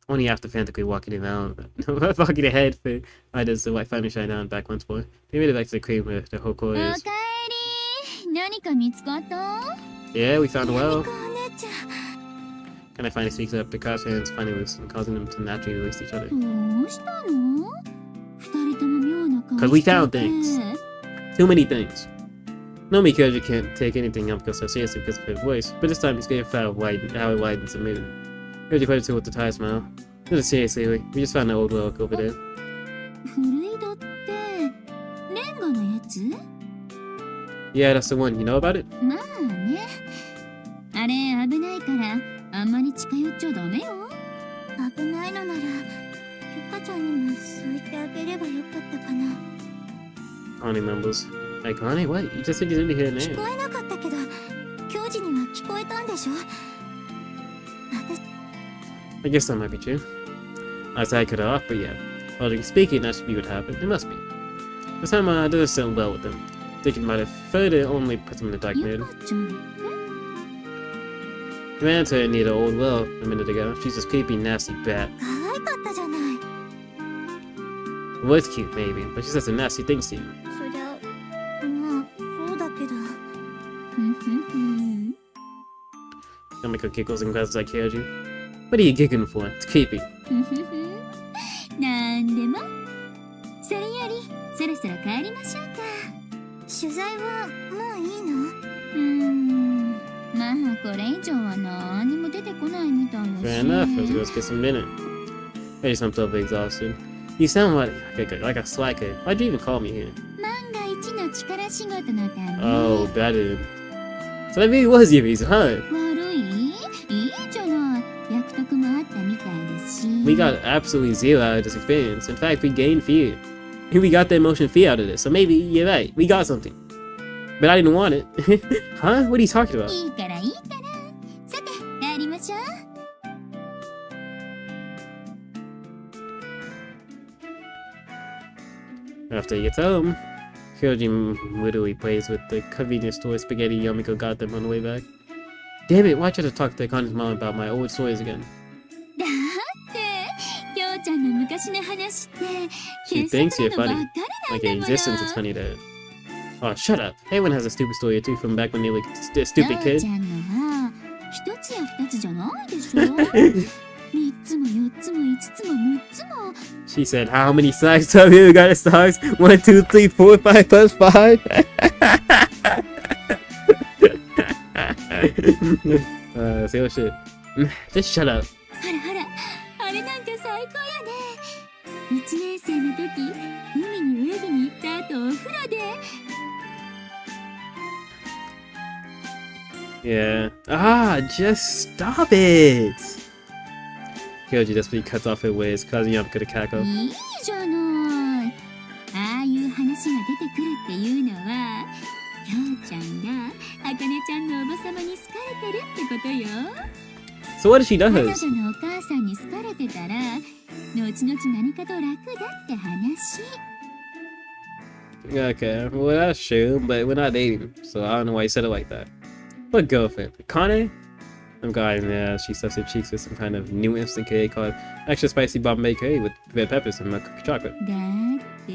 Only after frantically walking around, fucking ahead for why does the white finally shine down back once more. They made it back to the crib where the whole core is. おかえり。何か見つかった？ Yeah, we found a well. お姉ちゃん。 And I finally speaks up. The car's hands finally loosen, causing them to naturally release each other. どうしたの？二人とも妙な顔 Cause we して found て。 things. Too many things. Normally, Kyoji can't take anything up so seriously because of her voice, but this time he's getting fat how it widens and moving. Kyoji pointed to with the tire smile. No, seriously, we just found an old well over there. 古い戸ってレンガのやつ？ Yeah, that's the one. You know about it? まあね。あれ危ないからあんまり近寄っちゃダメよ。危ないのならゆかちゃんにもそう言ってあげればよかったかな。 Connie mumbles. Like, Connie, what? You just said you didn't hear her 聞 name. こえなかったけど、教授には聞こえたんでしょ？私 I guess that might be true. As I cut it off, but yeah. Logically speaking, that should be what happened. It must be. This time, doesn't sound well with them. Thinking about it further only puts him in a dark ゆ mood. かちゃんって？ The man to her near the old well a minute ago. She's this creepy, nasty bat. 可愛かったじゃない。 Was cute, maybe, but she said some nasty things to you. そりゃまあそうだけど。 Yamiko giggles and grabs like Kyoji. What are you giggling for? It's creepy. なんでも。それよりそろそろ帰りましょうか。取材はもういいの？まあこれ以上は何も出てこないみたいだし。 Fair enough, let's go get some dinner. I just jumped over exhausted. You sound like a slacker. Why'd you even call me here? 万が一の力仕事のため。 Oh, better. So that really was your reason, huh? 悪い？いいじゃない。約束もあったみたいですし。 We got absolutely zero out of this experience. In fact, we gained fear. And we got the emotion fear out of this. So maybe you're right. We got something. But I didn't want it. Huh? What are you talking about? いいからいいから。さて帰りましょう。 After he gets home, Kyoji literally plays with the convenience store spaghetti Yamiko got them on the way back. Damn it, why try to talk to Kane's mom about my old stories again? だってきょうちゃんの昔の話って She 傑 thinks 作 you're なのば funny. っかり Like な in んだもの。 existence, it's funny to... Oh, shut up. Everyone has a stupid story or two from back when they were a stupid きょ kid. うちゃんのは一つや二つじゃないでしょ。三つも四つも五つも六つも。 She said, how many sides have you got stars? 1, 2, 3, 4, 5 plus 5? Say what shit. Just shut up. ほらほら、あれなんか最高やね。一年生の時、海に泳ぎに行った後お風呂で。 Yeah. Ah, just stop it. Kyoji desperately cuts off her waist, causing Yamako to cackle. いいじゃない。ああいう話が出てくるっていうのは、きょうちゃんがあかねちゃんのおばさまに好かれてるってことよ。So what if she 彼 does? 女のお母さんに好かれてたら、後々何かと楽だって話。Okay, well that's true, but we're not dating, so I don't know why you said it like that. What girlfriend? Kane? I'm going there. She stuffs her cheeks with some kind of new instant curry called extra spicy Bombay curry with red peppers and milk chocolate. だって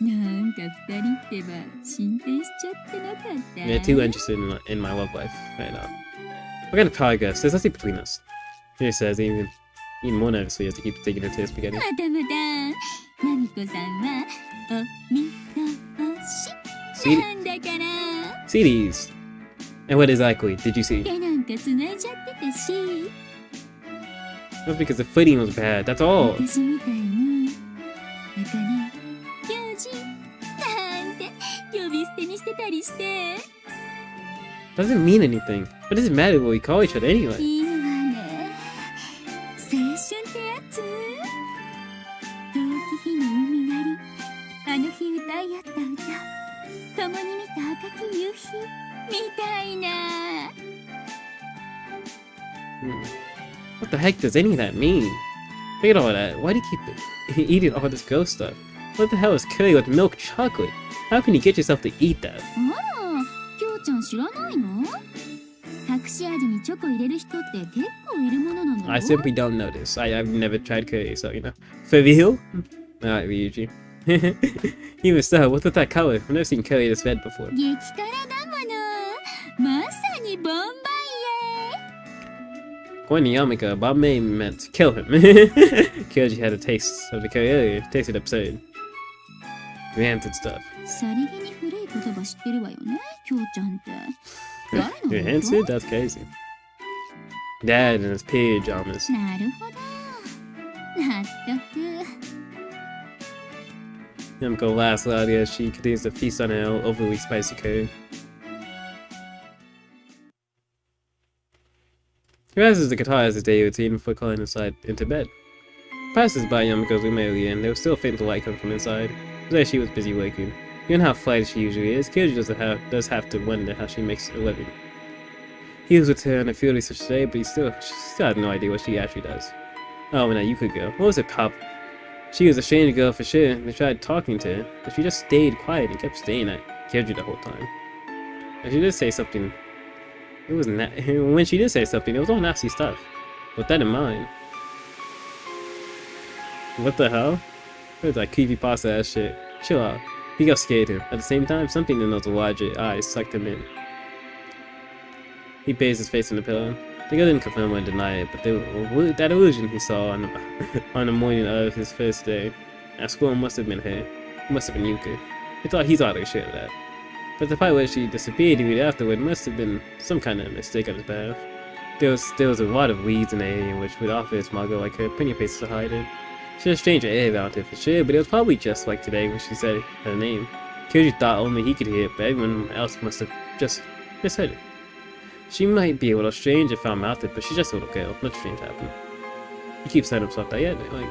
なんか二人ってば進展しちゃってなかった。 They're too interested in my love life right now. We're gonna progress. There's nothing between us. He says, even more nervously as he keeps taking her to his spaghetti. またまたナミコさんはお見通しなんだから。 See these. And what exactly did you see? 手なんか繋いじゃってたし、 That's because the footing was bad. That's all. 私みたいにあかね、教授なんて呼び捨てにしてたりして。 Doesn't mean anything. What does it matter what we call each other anyway? いいわね。青春ってやつ。遠き日の海なり、あの日歌い合った歌、共に見た赤き夕日みたいな。What the heck does any of that mean? Forget all that. Why do you keep eating all this ghost stuff? What the hell is curry with milk chocolate? How can you get yourself to eat that? ああ、きょうちゃん知らないの？隠し味にチョコ入れる人って結構いるものなのよ。 I simply don't know this. I've never tried curry, so you know. For real? Alright, Ryuji. Even so, what's with that color? I've never seen curry this red before. 激辛だもの。まさにボンバイエ。 According to Yamaka, Bombay meant kill him. Kyoji had a taste of the curry earlier. Tasted absurd. Rancid stuff. さりげに古い言葉知ってるわよね、きょうちゃんって。誰の Rancid? こと？ That's crazy. Dad in his period dramas. なるほど。納得。 Yamako laughs loudly as she continues to feast on her overly spicy curry. He rises the guitar as his daily routine before calling inside into bed. Passes by Yamako's room early and there was still a faint light coming from inside. Today she was busy working. Given how flighty she usually is, Kyoji does have to wonder how she makes a living. He was with her on a field research today, but she still had no idea what she actually does. Oh, and that Yuka girl. What was her problem? She was a strange girl for sure. They tried talking to her, but she just stayed quiet and kept staring at Kyoji the whole time. And she did say something. It was when she did say something, it was all nasty stuff. With that in mind. What the hell? It was like creepypasta ass shit. Chill out. He got scared him. At the same time, something in those larger eyes sucked him in. He bathed his face in the pillow. The girl didn't confirm or deny it, but that illusion he saw on the morning of his first day at school must have been her. It must have been Yuka. He thought like shit of that. But the part where she disappeared immediately afterward must have been some kind of mistake on his behalf. There was a lot of weeds in the area which would offer a small girl like her plenty of places to hide in. She had a strange air around her for sure, but it was probably just like today when she said her name. Kyoji thought only he could hear it, but everyone else must have just misheard it. She might be a little strange if I'm out there, but she's just a little girl. Nothing strange happened. He keeps telling himself that, yeah, like,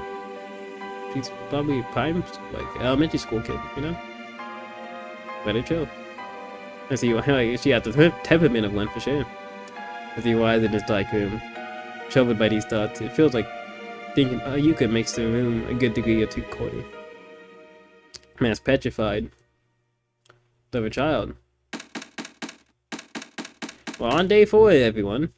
she's probably prime, like, elementary school kid, you know? Better chill. I see why she had the temperament of one for sure. I see why in his dark room, troubled by these thoughts, it feels like thinking, oh, Yuka makes the room a good degree of too courty. Man's petrified. Of a child. Well, on day 4, everyone.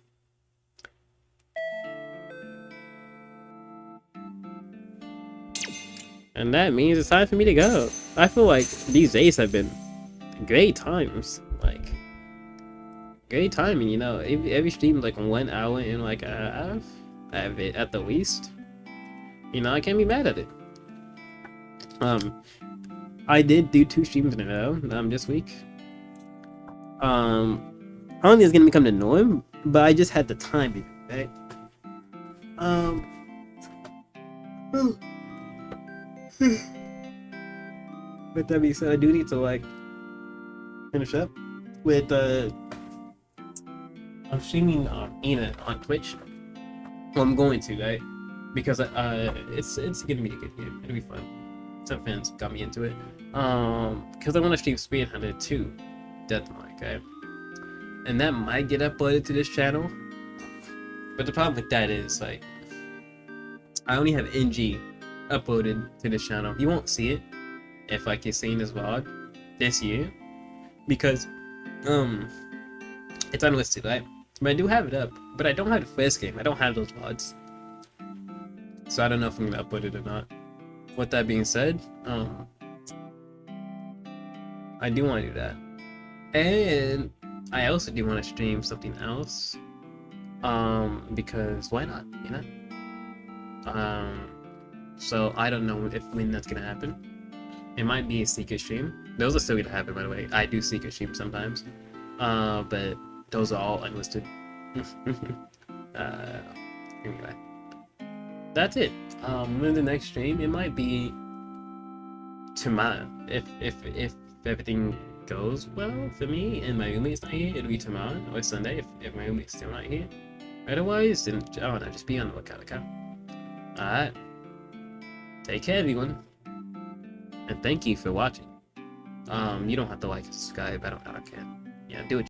And that means it's time for me to go. I feel like these days have been great times. Like, great timing, you know. Every stream like 1 hour and like a half at the least. You know, I can't be mad at it. I did do 2 streams in a row this week. I don't think it's gonna become the norm, but I just had the time, right? With that being said, I do need to like finish up with I'm streaming Ina on Twitch. Well, I'm going to, right? because it's gonna be a good game. It'll be fun. Some fans got me into it. Because I want to stream Speed Hunter 2 Deathmark, okay? And that might get uploaded to this channel. But the problem with that is, like, I only have NG uploaded to this channel. You won't see it if like you're seeing this vlog this year, because it's unlisted, right? But I do have it up, but I don't have the first game. I don't have those VODs, so I don't know if I'm gonna upload it or not. With that being said, I do want to do that, and I also do want to stream something else, because why not, you know? So I don't know when that's gonna happen. It might be a secret stream. Those are still gonna happen, by the way. I do secret stream sometimes, but those are all unlisted. Anyway, that's it. In the next stream, it might be tomorrow. If everything goes well for me and my roommate's not here, it'll be tomorrow or Sunday if my roommate's still not here. Otherwise, then I don't know. Just be on the lookout, okay? All right. Take care, everyone. And thank you for watching. You don't have to like and subscribe. I don't care. Yeah, do it.